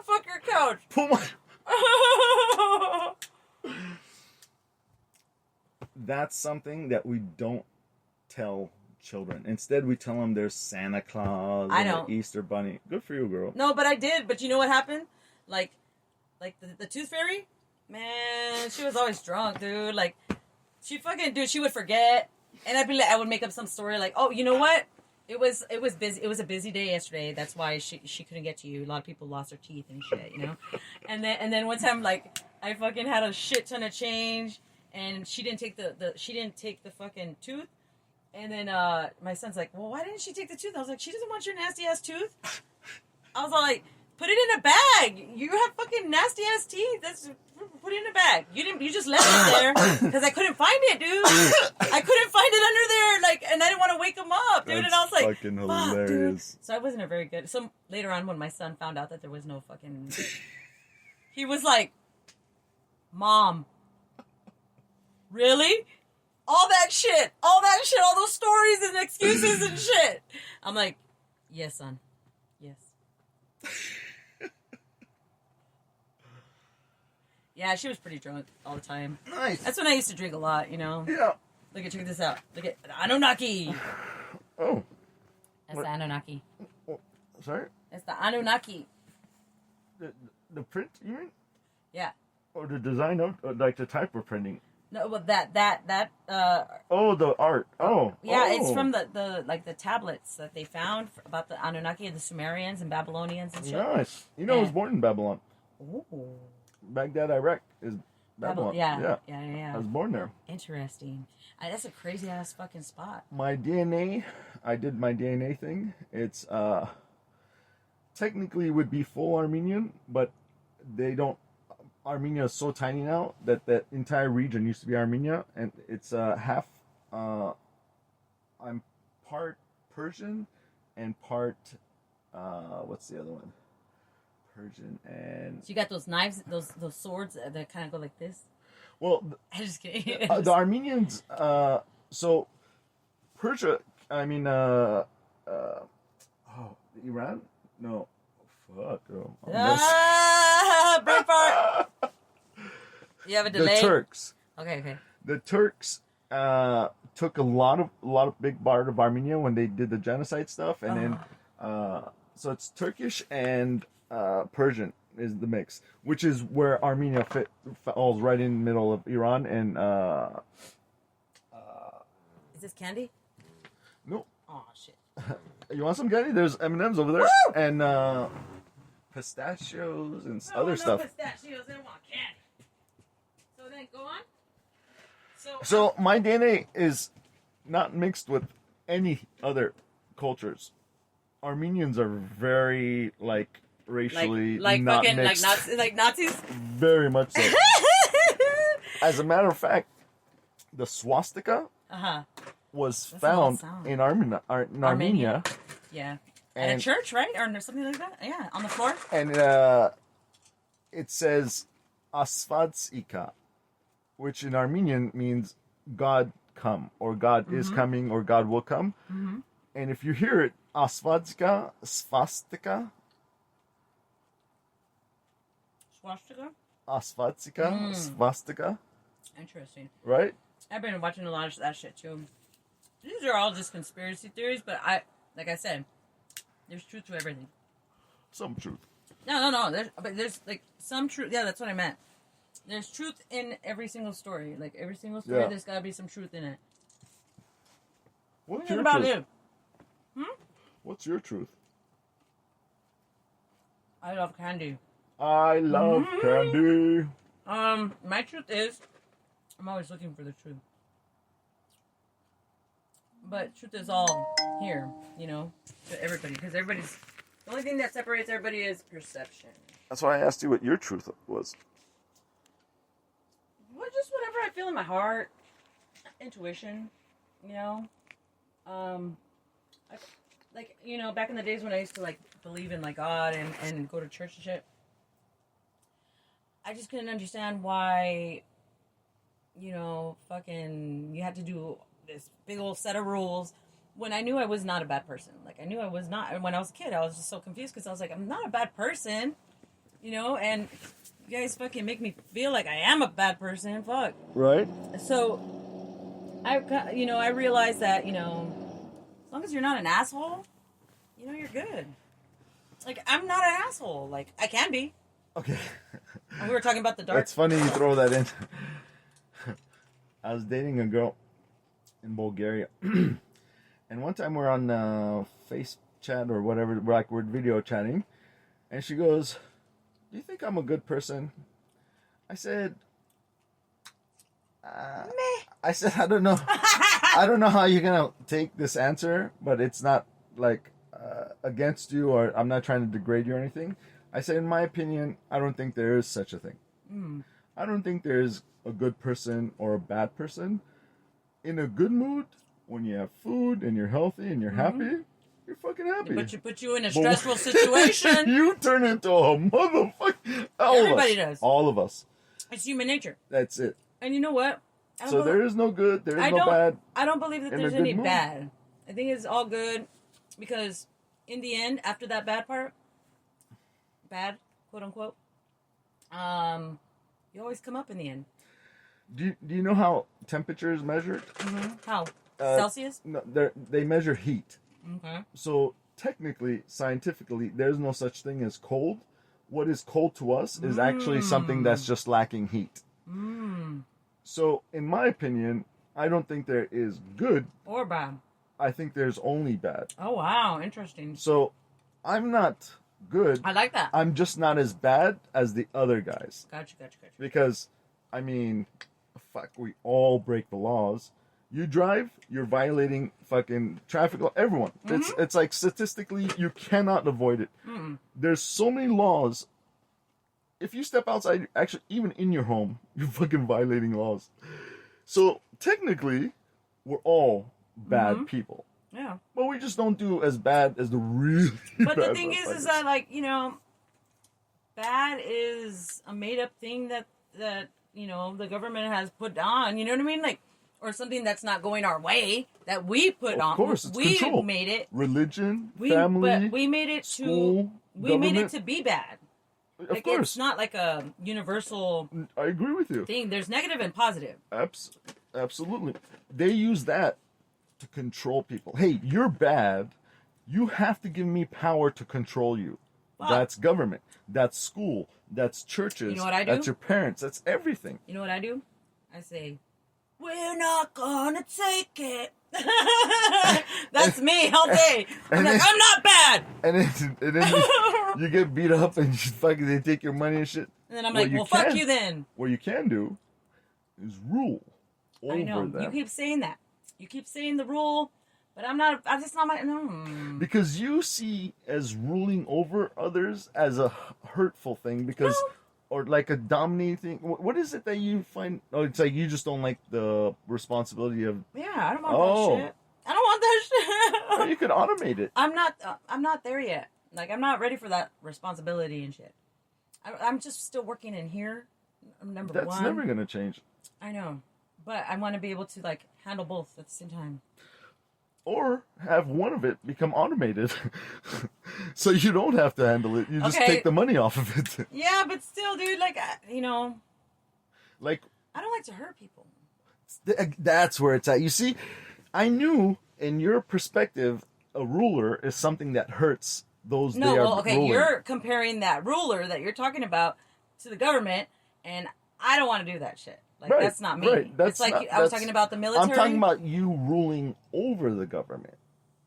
Fuck your coach. Pull my... That's something that we don't tell children. Instead, we tell them there's Santa Claus I and don't. the Easter Bunny. Good for you, girl. No, but I did. But you know what happened? Like the Tooth Fairy? Man, she was always drunk, dude. Like, she would forget. And I would make up some story like, oh, you know what? It was busy. It was a busy day yesterday. That's why she couldn't get to you. A lot of people lost their teeth and shit, you know? And then one time, like, I fucking had a shit ton of change, and she didn't take the fucking tooth. And then my son's like, well, why didn't she take the tooth? I was like, she doesn't want your nasty ass tooth. I was like, put it in a bag. You have fucking nasty ass teeth. Put it in a bag. You just left it there because I couldn't find it, dude. I couldn't find it under there, like, and I didn't want to wake him up, dude. That's and I was like, fucking fuck, dude. hilarious. So I wasn't a very good. So later on, when my son found out that there was no fucking, he was like, Mom, really? All that shit, all those stories and excuses and shit. I'm like, yes, son, yes. Yeah, she was pretty drunk all the time. Nice. That's when I used to drink a lot, you know. Yeah. Check this out. Look at the Anunnaki. Oh, That's What? the Anunnaki. sorry. That's the Anunnaki. The print, you mean? Yeah. Or the design of, like the type we're printing? No, well, that. Oh, the art. Oh. Yeah, oh. it's from the tablets that they found about the Anunnaki and the Sumerians and Babylonians and shit. Nice. You know, I was Yeah. born in Babylon. Ooh. Baghdad, Iraq is Babylon. Yeah. I was born there. Interesting. That's a crazy ass fucking spot. My DNA, I did my DNA thing. It's technically would be full Armenian, but they don't. Armenia is so tiny now that that entire region used to be Armenia, and it's half. I'm part Persian and part. What's the other one? Persian and So you got those knives, those swords that kind of go like this. well, I'm just kidding. the Armenians. So Persia. I mean, Iran. No, fuck. Girl. Brain fart. You have a delay. The Turks. Okay. The Turks took a lot of big part of Armenia when they did the genocide stuff, and then so it's Turkish and Persian is the mix, which is where Armenia falls right in the middle of Iran and Is this candy? no. Oh shit. You want some candy? There's M&Ms over there. Woo! And pistachios and other stuff. Pistachios. I don't want candy. So then go on. So my DNA is not mixed with any other cultures. Armenians are very racially like not fucking mixed. like Nazis. Very much so. As a matter of fact, the swastika Uh-huh. was That's an odd found sound. in Armenia, Yeah. At a and church, right? Or something like that? Yeah, on the floor? and it says Asvatsika, which in Armenian means God come, or God is coming, or God will come. Mm-hmm. And if you hear it, Asvatsika, Svastika, Swastika? Asvatsika, Svastika, Interesting. right? I've been watching a lot of that shit, too. These are all just conspiracy theories, but like I said, there's truth to everything. Some truth. No. There's like some truth. Yeah, that's what I meant. There's truth in every single story. Like every single story, Yeah. there's gotta be some truth in it. What's What your about truth? you? What's your truth? I love candy. I love candy. My truth is, I'm always looking for the truth. But truth is all here, to everybody. Because everybody's, the only thing that separates everybody is perception. That's why I asked you what your truth was. Well, just whatever I feel in my heart. Intuition, back in the days when I used to, believe in, God and go to church and shit. I just couldn't understand why, fucking, you had to do this big old set of rules when I knew I was not a bad person. I knew I was not. And when I was a kid, I was just so confused because I was like, I'm not a bad person, and you guys fucking make me feel like I am a bad person. Fuck. Right? So, I realized that, as long as you're not an asshole, you're good. I'm not an asshole. I can be. Okay. And we were talking about the dark. That's funny you throw that in. I was dating a girl in Bulgaria. And one time we're on face chat or whatever, we're video chatting. And she goes, do you think I'm a good person? I said, I said, I don't know. I don't know how you're going to take this answer, but it's not against you, or I'm not trying to degrade you or anything. I said, in my opinion, I don't think there is such a thing. I don't think there's a good person or a bad person. In a good mood, when you have food and you're healthy and you're happy, you're fucking happy. But you put you in a stressful situation. You turn into a motherfucker. Everybody does. All of us. It's human nature. That's it. And you know what? So there is no good, there is no bad. I don't believe that in a there's good any mood. bad. I think it's all good because in the end, after that bad part, bad, quote unquote, you always come up in the end. Do you know how temperature is measured? How? Celsius? No, they measure heat. Okay. So technically, scientifically, there's no such thing as cold. What is cold to us is actually something that's just lacking heat. So, in my opinion, I don't think there is good. Or bad. I think there's only bad. Oh, wow. Interesting. So, I'm not good. I like that. I'm just not as bad as the other guys. Gotcha. Because, I mean, fuck, we all break the laws. You drive, you're violating fucking traffic law. Everyone. It's like statistically, you cannot avoid it. There's so many laws. If you step outside, actually, even in your home, you're fucking violating laws. So, technically, we're all bad people. Yeah. But we just don't do as bad as the really But bad the thing is that, bad is a made-up thing that the government has put on. You know what I mean? Or something that's not going our way that we put on. Of course, it's we control. made it. Religion, But family, we made it school, we made it government. to be bad. Of course. It's not like a universal I agree with you. thing. There's negative and positive. Absolutely. They use that to control people. Hey, you're bad. You have to give me power to control you. Fuck. That's government. That's school. That's churches. You know what I do? That's your parents. That's everything. You know what I do? I say, we're not gonna take it. That's me all day. I'm like, I'm not bad. And then you get beat up and they take your money and shit. And then I'm What like, you well, fuck can- you then. What you can do is rule over I know. them. You keep saying that. You keep saying the rule, but I'm just not my. No. Because you see as ruling over others as a hurtful thing because or like a dominating thing. What is it that you find? Oh, it's like you just don't like the responsibility of. Yeah, I don't want Oh. that shit. I don't want that Or shit. you could automate it. I'm not there yet. Like, I'm not ready for that responsibility and shit. I'm just still working in here. Number That's one. never gonna change. I know, but I want to be able to like handle both at the same time. Or have one of it become automated, so you don't have to handle it. You just Okay. take the money off of it. Yeah, but still, dude, like, Like I don't like to hurt people. that's where it's at. You see, I knew in your perspective, a ruler is something that hurts those No, they are well, okay, ruling. you're comparing that ruler that you're talking about to the government, and I don't want to do that shit. Like, Right, that's not me. right. That's It's like not- I was that's- talking about the military. I'm talking about you ruling over the government.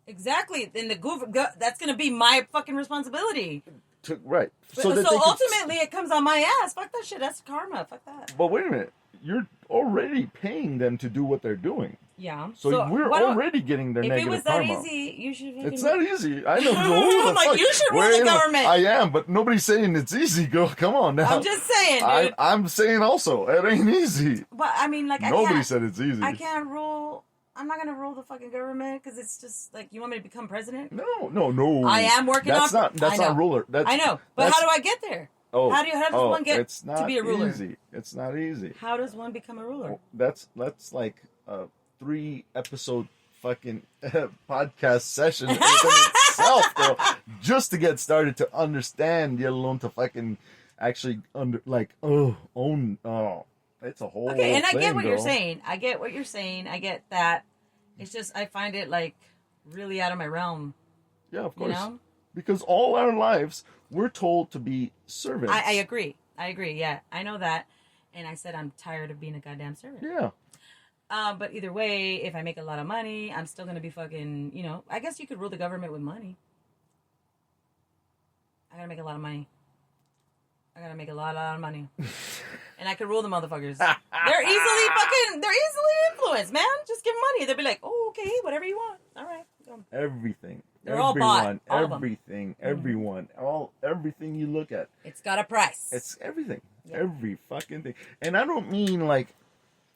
Exactly. Then that's going to be my fucking responsibility. Right. So, that they could- ultimately, it comes on my ass. Fuck that shit. That's karma. Fuck that. But wait a minute. You're already paying them to do what they're doing. Yeah. So, we're why don't- already getting their If negative it was that karma. easy, you should. Fucking, It's not easy. I know. I'm like, you should rule the government. I am, but nobody's saying it's easy. Go, come on now. I'm just saying, dude. I'm saying also, it ain't easy. But I mean, like, Nobody I can't. said it's easy. I can't rule. I'm not gonna rule the fucking government because it's just like, you want me to become president? No. I am working that's on. Not, that's I know. not ruler. That's, I know, but that's- how do I get there? Oh, how does one get it's not to be a ruler? Easy. It's not easy. How does one become a ruler? That's like a 3-episode fucking podcast session within itself, though, just to get started to understand, let alone to fucking actually own. Oh, it's a whole. Okay, and I get thing, what you're though. saying. I get what you're saying. I get that. It's just I find it like really out of my realm. Yeah, of You course. know? Because all our lives we're told to be servants. I agree. Yeah, I know that. And I said I'm tired of being a goddamn servant. Yeah. But either way, if I make a lot of money, I'm still gonna be fucking. I guess you could rule the government with money. I gotta make a lot of money. I gotta make a lot of money. And I could rule the motherfuckers. They're easily influenced, man. Just give them money. They'll be like, oh, okay, whatever you want. All right. Go. Everything. They're all bought. Everyone. All of them. Everything. Everyone. Everything you look at. It's got a price. It's everything. Yeah. Every fucking thing. And I don't mean like,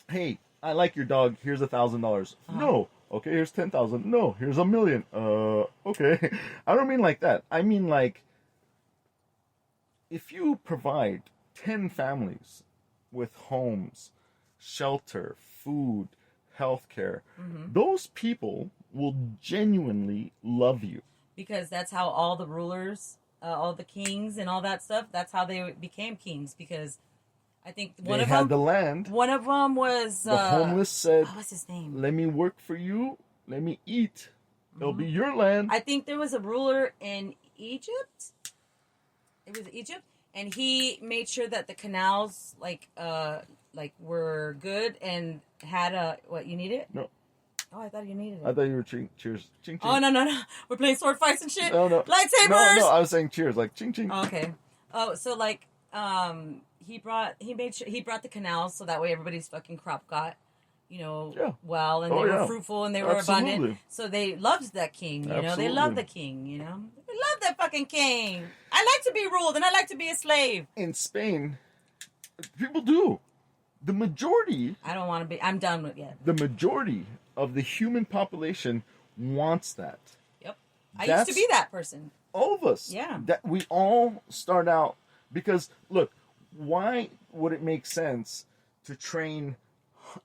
hey, I like your dog. Here's $1,000. No. Okay, here's 10,000. No, here's $1 million. Okay. I don't mean like that. I mean like, if you provide 10 families with homes, shelter, food, healthcare, those people will genuinely love you. Because that's how all the rulers, all the kings and all that stuff, that's how they became kings. Because I think one They of had them, the land. one of them was The homeless said, what's his name? let me work for you. Let me eat. It'll be your land. I think there was a ruler in Egypt. It was Egypt, and he made sure that the canals were good and had what you needed. No. Oh, I thought you needed it. I thought you were cheers. Ching, ching. Oh no, we're playing sword fights and shit. No. Lightsabers. No, I was saying cheers, like ching ching. Oh, okay. Oh, so like he brought the canals so that way everybody's fucking crop got, Yeah. well, and Oh, they were yeah. fruitful and they were Absolutely. abundant. So they loved that king, They Absolutely. loved the king, They love that fucking king. I like to be ruled and I like to be a slave. In Spain, people do. The majority I don't want to be. I'm done with it. the majority of the human population wants that. Yep. I used to be that person. All of us. Yeah. That we all start out because look, why would it make sense to train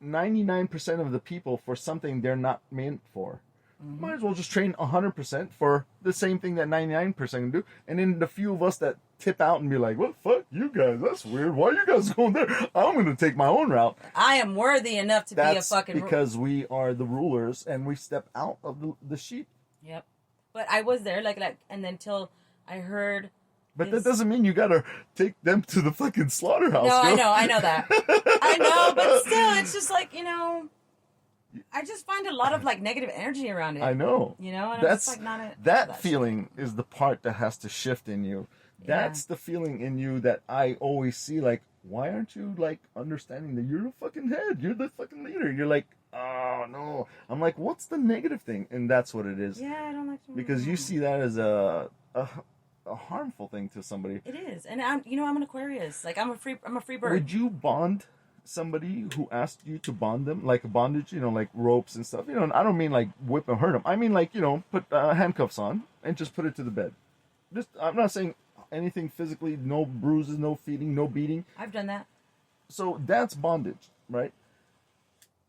99% of the people for something they're not meant for? Might as well just train 100% for the same thing that 99% can do. And then the few of us that tip out and be like, what the fuck, you guys, that's weird. Why are you guys going there? I'm going to take my own route. I am worthy enough to be a That's fucking because we are the rulers and we step out of the sheep. Yep. But I was there like and then till I heard. But Yes. that doesn't mean you gotta take them to the fucking slaughterhouse. No, girl. I know that. I know, but still, it's just like, I just find a lot of like negative energy around it. I know. And I'm That's just like not a, that shit. feeling is the part that has to shift in you. That's the feeling in you that I always see. Like, why aren't you like understanding that you're the fucking head? You're the fucking leader. You're like, oh no. I'm like, what's the negative thing? And that's what it is. Yeah, I don't like to. Because you see that as a a harmful thing to somebody. It is, and I'm an Aquarius. Like I'm a free bird. Would you bond somebody who asked you to bond them, like a bondage, like ropes and stuff? I don't mean like whip and hurt them. I mean like put handcuffs on and just put it to the bed. I'm not saying anything physically, no bruises, no feeding, no beating. I've done that. So that's bondage, right?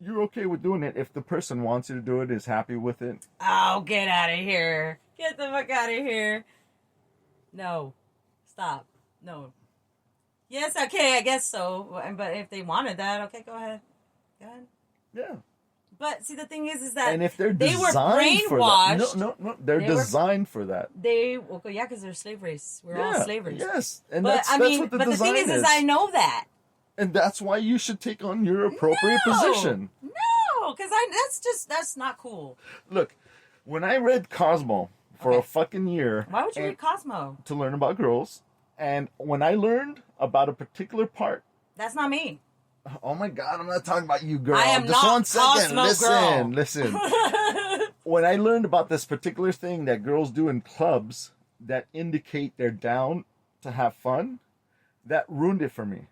You're okay with doing it if the person wants you to do it, is happy with it. Oh, get out of here. Get the fuck out of here. No. Stop. No. Yes, okay, I guess so. But if they wanted that, okay, go ahead. Go ahead. Yeah. But see, the thing is that And if they're they were designed for that, brainwashed. no, they're designed for that. Because they're slave race. We're all slavers. Yes, and But that's what the but the design thing is I know that. and that's why you should take on your appropriate position. No, because that's not cool. Look, when I read Cosmo for a fucking year, Why would you read Cosmo? to learn about girls, and when I learned about a particular part. That's not me. Oh my God, I'm not talking about you, girl. I am Just not one second. Cosmo Listen, girl. listen. When I learned about this particular thing that girls do in clubs that indicate they're down to have fun, that ruined it for me.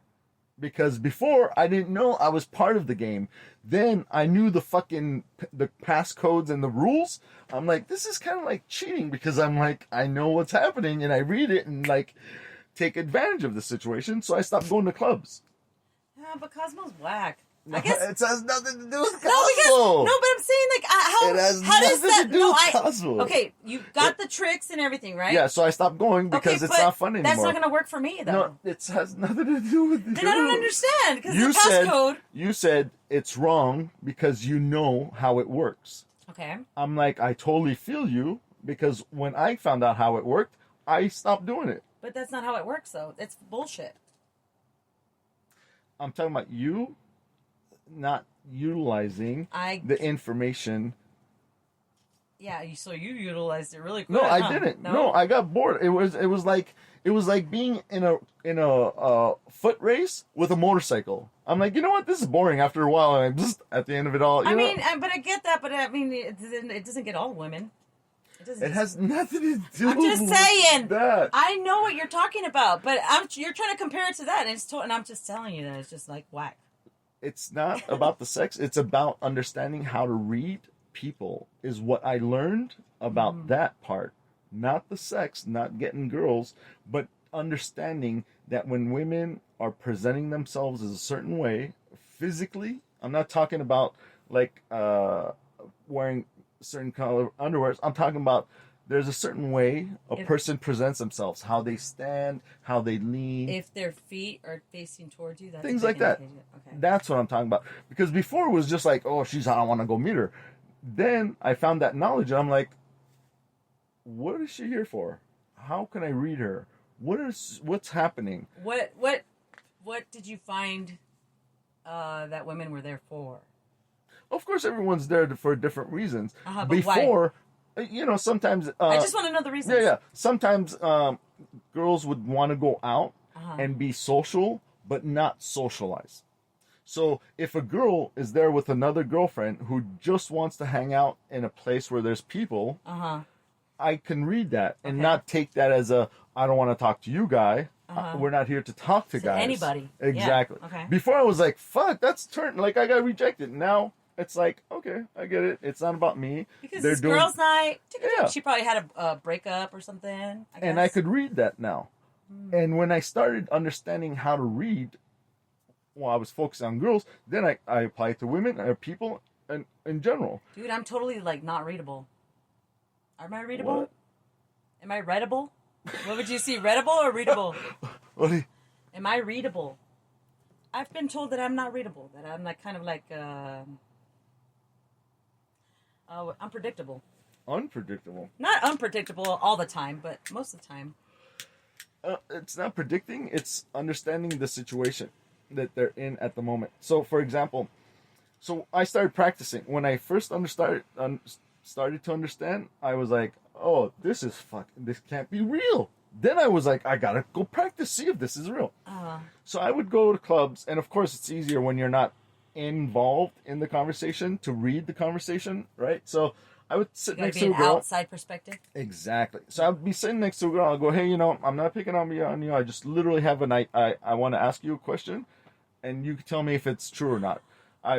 Because before, I didn't know I was part of the game. Then I knew the passcodes and the rules. I'm like, this is kind of like cheating because I'm like, I know what's happening and I read it and like take advantage of the situation. So I stopped going to clubs. Yeah, but Cosmo's whack. No, I guess it has nothing to do with Cosmo. No, but I'm saying like how It has how does nothing that to do with Cosmo. Okay, you got the tricks and everything, right? Yeah, so I stopped going because it's but not fun anymore. That's not going to work for me though. No, it has nothing to do with you. Then I don't understand because the passcode. You said it's wrong because you know how it works. Okay. I'm like, I totally feel you because when I found out how it worked, I stopped doing it. But that's not how it works though. It's bullshit. I'm talking about you not utilizing the information. Yeah, so you utilized it really No, quick. I didn't. No, I got bored. It was like being in a foot race with a motorcycle. I'm like, you know what? This is boring after a while. And I'm just at the end of it all. But I get that. But I mean, it doesn't get all women. It has nothing to do. I'm just saying that. I know what you're talking about, but you're trying to compare it to that, and I'm just telling you that it's just like whack. It's not about the sex. It's about understanding how to read people. Is what I learned about that part. Not the sex, not getting girls, but understanding that when women are presenting themselves as a certain way, physically, I'm not talking about like wearing certain color underwears. I'm talking about there's a certain way a person presents themselves, how they stand, how they lean. If their feet are facing towards you, that's things like that. Okay. That's what I'm talking about. Because before it was just like, oh, she's hot, I want to go meet her. Then I found that knowledge and I'm like, what is she here for? How can I read her? What's happening? What did you find that women were there for? Of course, everyone's there for different reasons. But before, why? Sometimes I just want to know the reasons. Yeah. Sometimes girls would want to go out and be social, but not socialize. So if a girl is there with another girlfriend who just wants to hang out in a place where there's people, I can read that and not take that as a I don't want to talk to you guy. We're not here to talk to guys. Anybody. Exactly. Yeah. Okay. Before I was like, fuck, that's turned like I got rejected. Now it's like, okay, I get it. It's not about me. Because it's girls' night. Yeah. She probably had a breakup or something. I guess. And I could read that now. And when I started understanding how to read, well, I was focused on girls. Then I applied to women or people and in general. Dude, I'm totally like not readable. Am I readable? What? Am I readable? What would you see, readable or readable? Am I readable? I've been told that I'm not readable. That I'm like kind of like unpredictable. Unpredictable. Not unpredictable all the time, but most of the time. It's not predicting. It's understanding the situation that they're in at the moment. So, for example, I started practicing. When I first started to understand, I was like, oh, this can't be real. Then I was like, I gotta go practice, see if this is real. So I would go to clubs, and of course it's easier when you're not involved in the conversation to read the conversation, right? So I would sit You gotta next be to an a girl. outside perspective. Exactly. So I'd be sitting next to a girl. I'll go, hey, I'm not picking on you. I just literally have a night. I want to ask you a question, and you can tell me if it's true or not.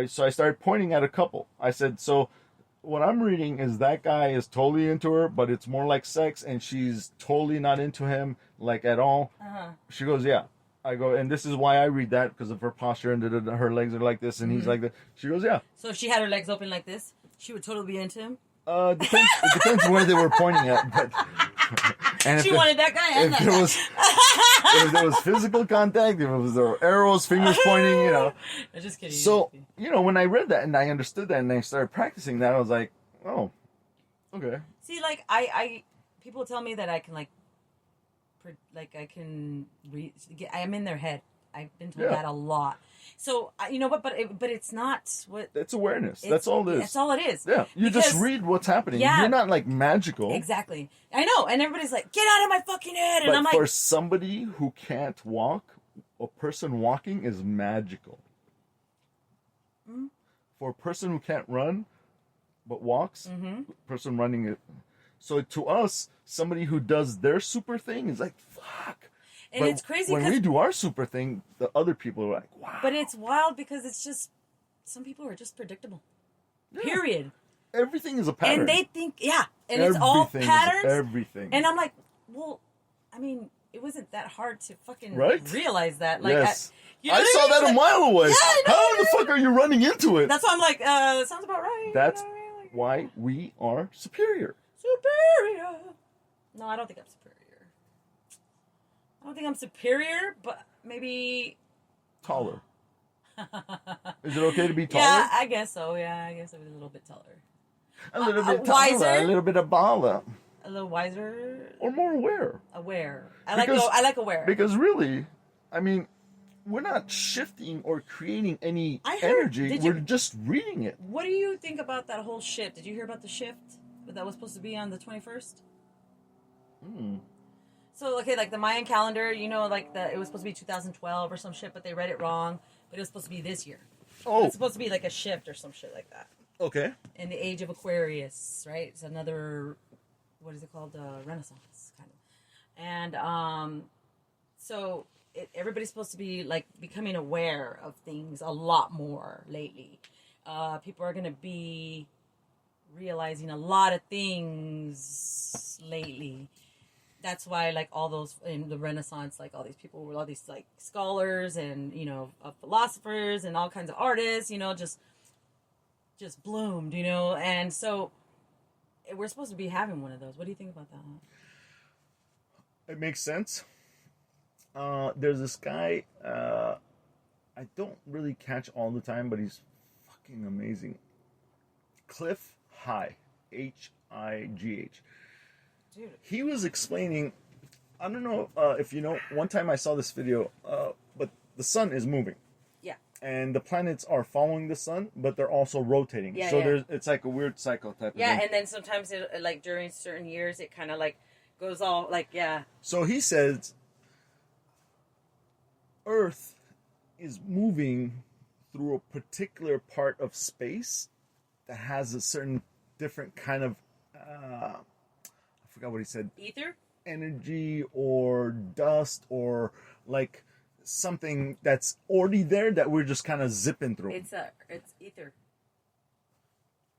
So I started pointing at a couple. I said, so what I'm reading is that guy is totally into her, but it's more like sex, and she's totally not into him, like, at all. She goes, yeah. I go, and this is why I read that, because of her posture, and her legs are like this, and he's like that. She goes, yeah. So if she had her legs open like this, she would totally be into him. It depends where they were pointing at, but and She wanted that guy and if that there guy. was if there was physical contact, if it was the arrows, fingers pointing, I'm just kidding. So when I read that and I understood that and I started practicing that, I was like, oh, okay. See, like I people tell me that I can I can read. I'm in their head. I've been told that a lot. So you know what? But it's not what. It's awareness. That's all it is. That's all it is. Yeah, you just read what's happening. Yeah. You're not like magical. Exactly. I know, and everybody's like, "Get out of my fucking head!" And But I'm like, for somebody who can't walk, a person walking is magical. Mm-hmm. For a person who can't run, but walks, person running it. So to us, somebody who does their super thing is like, fuck. and But it's crazy when we do our super thing, the other people are like, wow. but it's wild because it's just some people are just predictable. Yeah. Period. Everything is a pattern. And they think, and it's all Everything is patterns. everything. And I'm like, well, I mean, it wasn't that hard to fucking Right? realize that. Like, yes. you know I what saw mean? that a Like, mile away. Yeah, I know. How the fuck are you running into it? That's why I'm like, that sounds about right. That's You know what I mean? Like, why we are superior. superior. No, I don't think I'm superior. I don't think I'm superior, but maybe. Taller. Is it okay to be taller? Yeah, I guess so. Yeah, I guess I'm a little bit taller. A little bit wiser? taller, a little bit of baller. A little wiser. Or more aware. Aware. I Because- like aware. Because really, I mean, we're not shifting or creating any I heard- energy. did We're you- just reading it. What do you think about that whole shift? Did you hear about the shift that was supposed to be on the 21st? So, okay, like the Mayan calendar, it was supposed to be 2012 or some shit, but they read it wrong. But it was supposed to be this year. Oh, It's supposed to be like a shift or some shit like that. okay. In the age of Aquarius, right? It's another, what is it called? Renaissance, kind of. And so everybody's supposed to be like becoming aware of things a lot more lately. People are going to be realizing a lot of things lately. That's why, like, all those in the Renaissance, like all these people were all these like scholars and philosophers and all kinds of artists, just bloomed, and so we're supposed to be having one of those. What do you think about that? It makes sense. There's this guy, I don't really catch all the time, but he's fucking amazing. Cliff High, High. Dude. He was explaining, I don't know if you know, one time I saw this video, but the sun is moving. Yeah. And the planets are following the sun, but they're also rotating. Yeah, so yeah. it's like a weird cycle type of Yeah, thing. and then sometimes like during certain years, it kind of like goes all like, yeah. So he says, Earth is moving through a particular part of space that has a certain different kind of, I forgot what he said, Ether? energy or dust or like something that's already there that we're just kind of zipping through. It's ether.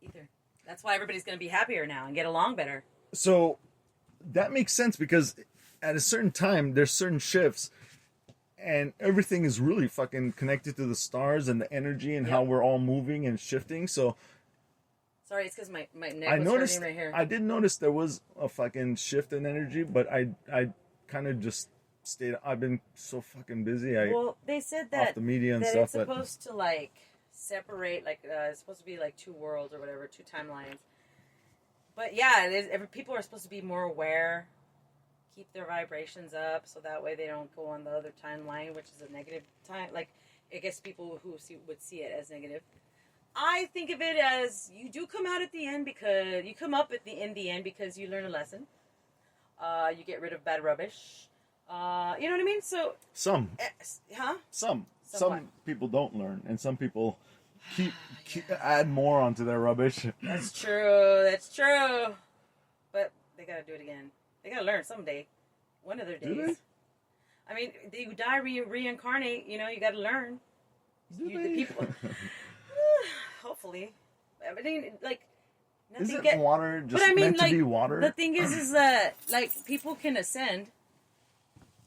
Ether. That's why everybody's going to be happier now and get along better. So that makes sense because at a certain time there's certain shifts and everything is really fucking connected to the stars and the energy and how we're all moving and shifting. So Sorry, it's because my neck I was noticed, hurting right here. I did notice there was a fucking shift in energy, but I kind of just stayed. I've been so fucking busy. Well, they said off that, the media and that stuff. it's supposed to like separate, like it's supposed to be like two worlds or whatever, two timelines. But yeah, people are supposed to be more aware, keep their vibrations up, so that way they don't go on the other timeline, which is a negative time. Like, I guess people who would see it as negative. I think of it as you do come out at the end because you come up in the end because you learn a lesson. You get rid of bad rubbish. You know what I mean? So, some huh? some Some what? people don't learn, and some people add more onto their rubbish. That's true. That's true. But they gotta do it again. They gotta learn someday. One of their Do days. I mean, you die, reincarnate. You know, you gotta learn. Do The they? people. Hopefully. I mean, like, nothing Isn't water just meant to be water? The thing is that, like, people can ascend.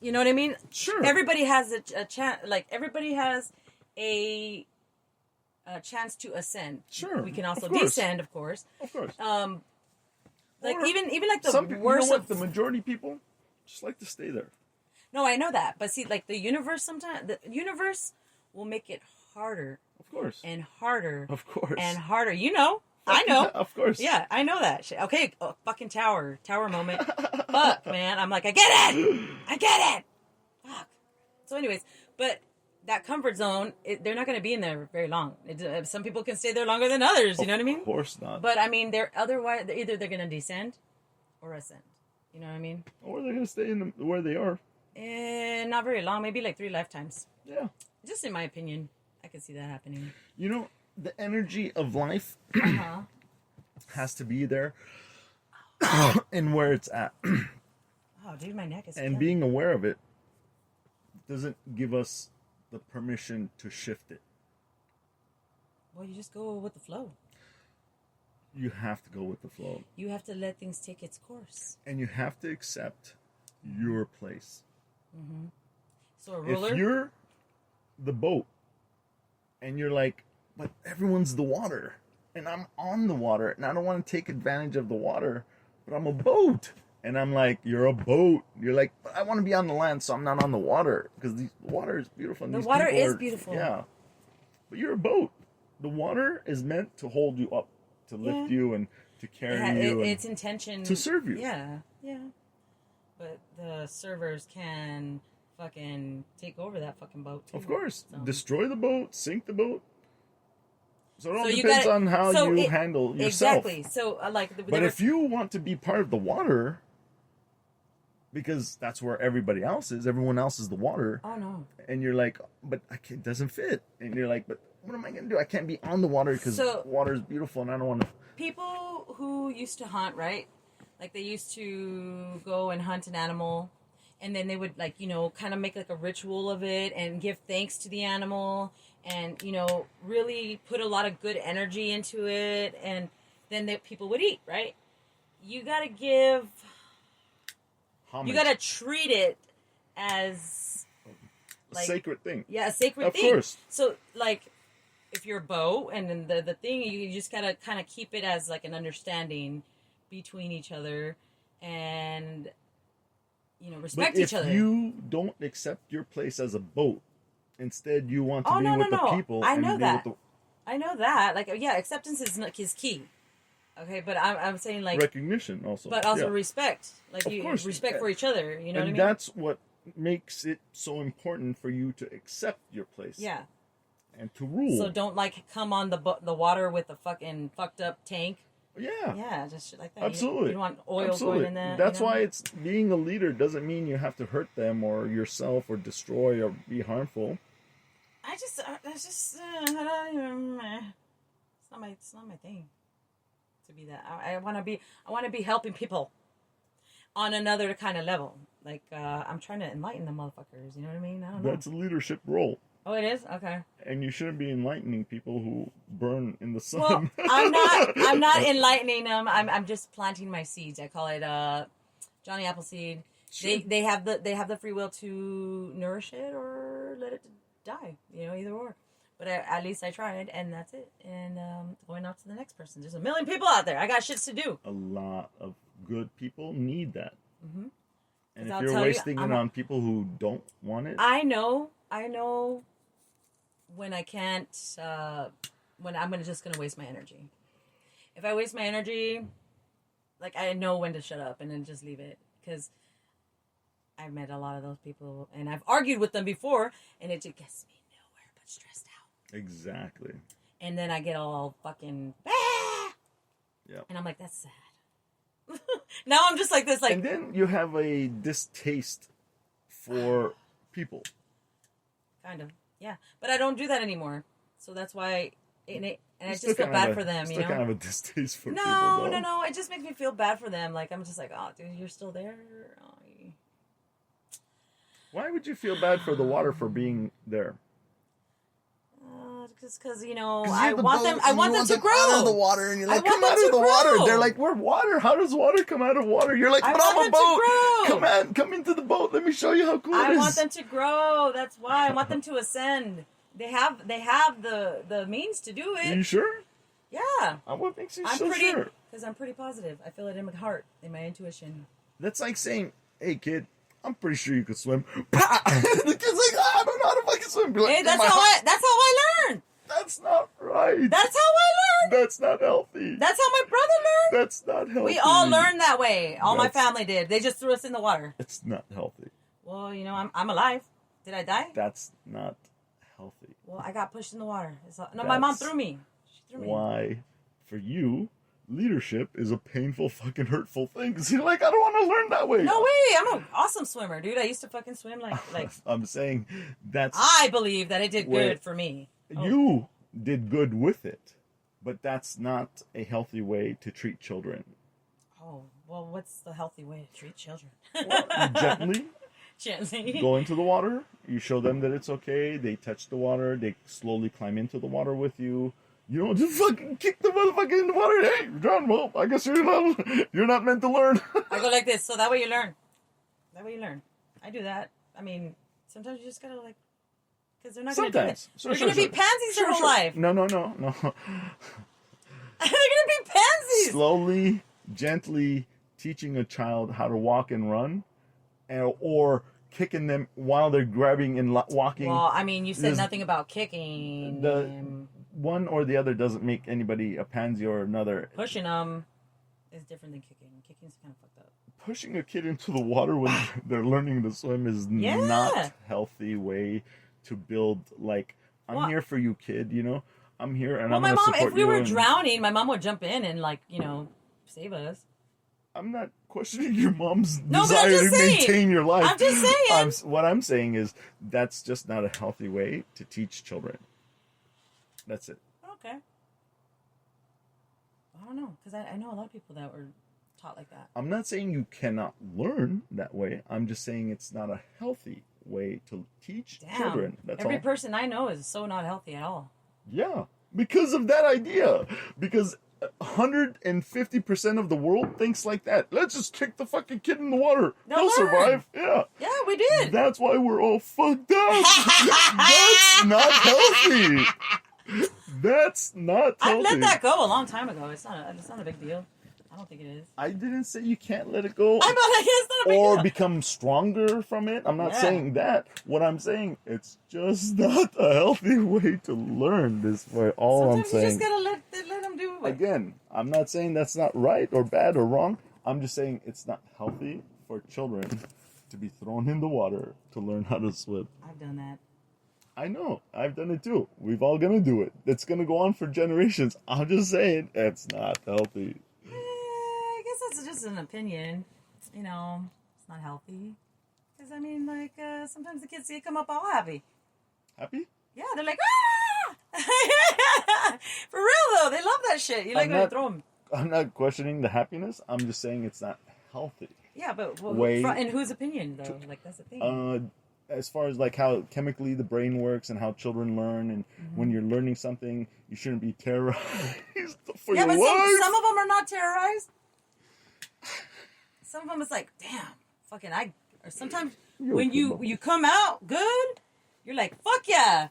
You know what I mean? Sure. Everybody has a chance. Like, everybody has a chance to ascend. Sure. We can also Of course. descend, of course. Of course. Like, Or even like the some people, worst you know what? of... The majority people just like to stay there. No, I know that. But see, like, the universe sometimes... The universe will make it harder Of course. and harder Of course. and harder. You know. I know. Of course. Yeah, I know that shit. Okay, fucking tower moment. Fuck, man. I'm like, I get it. Fuck. So, anyways, but that comfort zone, they're not going to be in there very long. Some people can stay there longer than others. You know what I mean? Of course not. But I mean, either they're going to descend or ascend. You know what I mean? Or they're gonna stay in where they are. Not very long. Maybe like 3 lifetimes. Yeah. Just in my opinion, I could see that happening. You know, the energy of life Uh-huh. has to be there, and where it's at, Oh, dude, my neck is. and killing. being aware of it doesn't give us the permission to shift it. Well, you just go with the flow. You have to go with the flow, You have to let things take its course. and you have to accept your place. So a ruler. If you're the boat, and you're like, but everyone's the water, and I'm on the water, and I don't want to take advantage of the water, but I'm a boat. And I'm like, you're a boat. You're like, but I want to be on the land, so I'm not on the water, because the water is beautiful. And The these water people is are- beautiful. Yeah. But you're a boat. The water is meant to hold you up, to lift you, and to carry you. and- Its intention to serve you. Yeah, yeah. But the servers can fucking take over that fucking boat too. Of course. So- Destroy the boat, sink the boat. So it all So you depends gotta- on how so you it- handle yourself. Exactly. So like, But if you want to be part of the water, because that's where everybody else is, everyone else is the water, oh no. and you're like, but it doesn't fit. And you're like, but what am I going to do? I can't be on the water because So- water is beautiful and I don't want to. People who used to hunt, right? Like they used to go and hunt an animal, and then they would like, you know, kind of make like a ritual of it and give thanks to the animal, and you know, really put a lot of good energy into it, and then people would eat, right? You gotta give. Homage. You gotta treat it as A like- sacred thing. yeah, a sacred Of thing. course. So like, if you're a bow, and then the thing, you just gotta kind of keep it as like an understanding between each other, and you know, respect But each if other. you don't accept your place as a boat, instead you want to Oh, be no, with no, the no. people. I and know be that. With I know that, like, yeah, acceptance is key. Okay, but I'm saying the like, recognition also. but also Yeah. respect, like Of you course. respect for each other. You know and what I mean? that's what makes it so important for you to accept your place. Yeah. And to rule. So don't like come on the water with a fucking fucked up tank. Yeah. Yeah, just shit like that. Absolutely. You don't want oil Absolutely. going in that. That's you know? why it's being a leader doesn't mean you have to hurt them or yourself or destroy or be harmful. It's not my thing to be that. I want to be helping people on another kind of level. Like I'm trying to enlighten the motherfuckers. You know what I mean? I don't know. That's a leadership role. Oh, it is? Okay. And you shouldn't be enlightening people who burn in the sun. Well, I'm not enlightening them. I'm just planting my seeds. I call it Johnny Appleseed. Sure. They have the free will to nourish it or let it die. You know, either or. But at least I tried, and that's it. And going out to the next person. There's a million people out there. I got shits to do. A lot of good people need that. Mm-hmm. And 'Cause if I'll you're tell you, wasting I'm it a- on people who don't want it, I know when I can't, when I'm just going to waste my energy. If I waste my energy, like I know when to shut up and then just leave it. Because I've met a lot of those people and I've argued with them before and it just gets me nowhere but stressed out. exactly. And then I get all fucking, ah! Yep. And I'm like, that's sad. Now I'm just like this, like, And then you have a distaste for people. kind of, yeah. But I don't do that anymore. So that's why I just feel bad for them, you Still know? kind of a distaste for people, No, though. no. It just makes me feel bad for them. Like, I'm just like, oh, dude, you're still there? Oh, Why would you feel bad for the water for being there? just because, you know, 'Cause I you're the want boat them, I and want you them to grow. out of the water, and you're like, I want come out them of to the water. grow. They're like, we're water. How does water come out of water? You're like, I but want I'm a them boat. to grow. Come into the boat. Let me show you how cool it I is. want them to grow. That's why I want them to ascend. They have the means to do Are it. you sure? Yeah. What makes you I'm so pretty, sure? because I'm pretty positive. I feel it in my heart, in my intuition. That's like saying, hey, kid, I'm pretty sure you could swim. Pah! The kid's like, oh, I don't know how to fucking swim. Be like, Hey, "In that's my how heart." I learned. That's not right. That's how I learned. That's not healthy. That's how my brother learned. That's not healthy. We all learned that way. All my That's- family did. They just threw us in the water. It's not healthy. Well, you know, I'm alive. Did I die? That's not healthy. Well, I got pushed in the water. No, my mom That's threw me. She threw me. Why, for you, leadership is a painful, fucking hurtful thing. Because you're like, I don't want to learn that way. No way. I'm an awesome swimmer, dude. I used to fucking swim like I'm saying that's I believe that it did Wait. good for me. Oh. you did good with it, but that's not a healthy way to treat children. Oh, well, what's the healthy way to treat children? You gently Gently. go into the water. You show them that it's okay. They touch the water. They slowly climb into the water with you. You don't just fucking kick the motherfucker in the water. Hey, you're drowned. Well, I guess you're not meant to learn. I go like this, so that way you learn. That way you learn. I do that. I mean, sometimes you just gotta like, because they're not gonna do it. Sometimes. They're gonna be pansies their whole life. No. They're gonna be pansies. Slowly, gently teaching a child how to walk and run, or kicking them while they're grabbing and walking. Well, I mean, you said There's- nothing about kicking. One or the other doesn't make anybody a pansy or another. Pushing them is different than kicking. Kicking's kind of fucked up. Pushing a kid into the water when they're learning to swim is Yeah. not healthy way to build. Like, I'm Well- here for you, kid. You know, I'm here and Well, I'm my gonna mom, support if we you. were and drowning, my mom would jump in and like, you know, save us. I'm not questioning your mom's No, but I'm desire just to saying. maintain your life. I'm just saying. What I'm saying is that's just not a healthy way to teach children. That's it. Okay. I don't know, because I know a lot of people that were taught like that. I'm not saying you cannot learn that way. I'm just saying it's not a healthy way to teach Damn. children. That's Every all. person I know is so not healthy at all. Yeah, because of that idea. Because 150% of the world thinks like that. Let's just kick the fucking kid in the water. They'll He'll learn. survive. Yeah. Yeah, we did. That's why we're all fucked up. That's not healthy. That's not I healthy. let that go a long time ago. It's not a big deal. I don't think it is. I didn't say you can't let it go. I bet it's not a big Or deal. become stronger from it. I'm not Yeah. saying that. What I'm saying, it's just not a healthy way to learn this way. All Sometimes I'm saying. you just gotta let them do it. Again, I'm not saying that's not right or bad or wrong. I'm just saying it's not healthy for children to be thrown in the water to learn how to swim. I've done that. I know. I've done it too. We've all gonna do it. It's gonna go on for generations. I'm just saying it's not healthy. I guess that's just an opinion. You know, it's not healthy. Because, I mean, like, sometimes the kids, they come up all happy. Happy? Yeah, they're like, ah! For real, though. They love that shit. You like I'm when you not- throw them. I'm not questioning the happiness. I'm just saying it's not healthy. Yeah, but Way- in whose opinion, though? Like, that's the thing. As far as like how chemically the brain works and how children learn, and Mm-hmm. when you're learning something, you shouldn't be terrorized for Yeah, your but life. some of them are not terrorized. Some of them is like, damn, fucking or sometimes You're when okay, you bro. come out good, you're like, fuck yeah,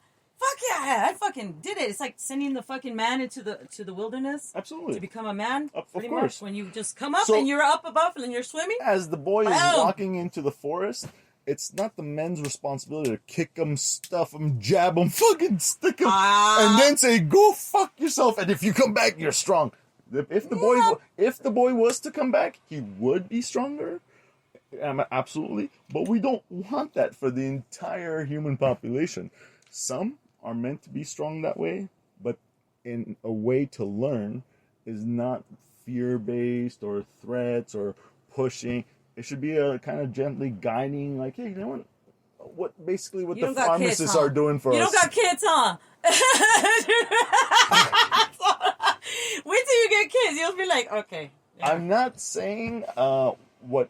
I fucking did it. It's like sending the fucking man into the wilderness Absolutely. to become a man. Of pretty course. much when you just come up So- and you're up above and you're swimming. As the boy is Boom. walking into the forest, it's not the men's responsibility to kick him, stuff him, jab him, fucking stick him, Ah. and then say, "Go fuck yourself." And if you come back, you're strong. If the boy was to come back, he would be stronger. Absolutely, but we don't want that for the entire human population. Some are meant to be strong that way, but in a way to learn is not fear-based or threats or pushing. It should be a kind of gently guiding, like, hey, you know what basically what You the don't got kids, pharmacists huh? are doing for You us. don't got kids, huh? Wait till you get kids. You'll be like, okay. Yeah. I'm not saying what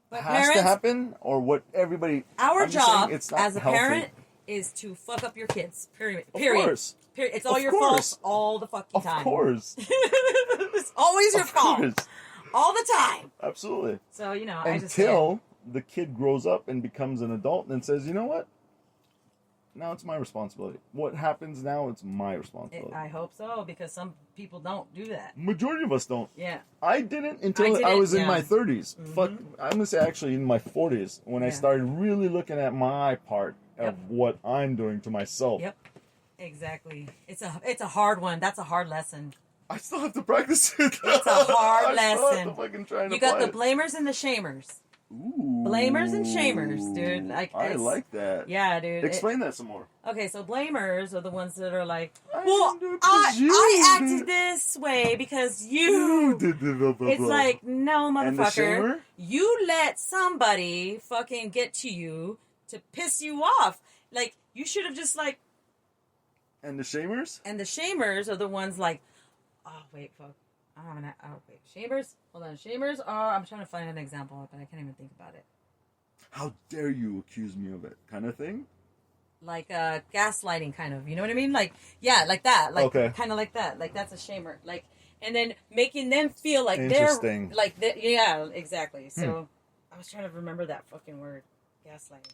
But has to parents, happen or what everybody. our I'm just saying job it's not as a healthy. parent is to fuck up your kids. Period. Of Period. course. Period. It's all Of your course. fault all the fucking Of time. course. It's always your Of fault. course. All the time. Absolutely. So, you know, I just Until the kid grows up and becomes an adult and says, you know what? Now it's my responsibility. What happens now, it's my responsibility. I hope so, because some people don't do that. Majority of us don't. Yeah. I didn't until I, didn't, was in yeah. my 30s. Fuck, I'm going to say actually in my 40s when I Yeah. started really looking at my part of Yep. what I'm doing to myself. Yep. Exactly. It's a hard one. That's a hard lesson. I still have to practice it. It's a hard I still have lesson. to fucking try and You got apply the it. blamers and the shamers. Ooh. Blamers and shamers, dude. Like, I it's- like that. Yeah, dude. Explain that some more. Okay, so blamers are the ones that are like, I well, didn't do it 'cause you I did acted it. this way because You you. did the blah, blah, It's blah. like, no, And the motherfucker. shamer? You let somebody fucking get to you to piss you off. Like, you should have just like, And the shamers? and the shamers are the ones like, oh, wait, fuck. Wait. Shamers? Hold on. Shamers are, I'm trying to find an example, but I can't even think about it. How dare you accuse me of it? Kind of thing? Like gaslighting, kind of. You know what I mean? Like, yeah, like that. Like, Okay. kind of like that. Like, that's a shamer. Like, and then making them feel like Interesting. they're like, yeah, exactly. So I was trying to remember that fucking word, gaslighting.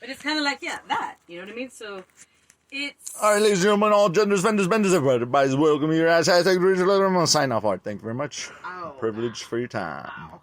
But it's kind of like, yeah, that. You know what I mean? So it's. All right, ladies and gentlemen, all genders, vendors, benders, everybody, welcome to your ass. Hashtag original. I'm going to sign off. All right, thank you very much. Oh, Privilege for your time. wow.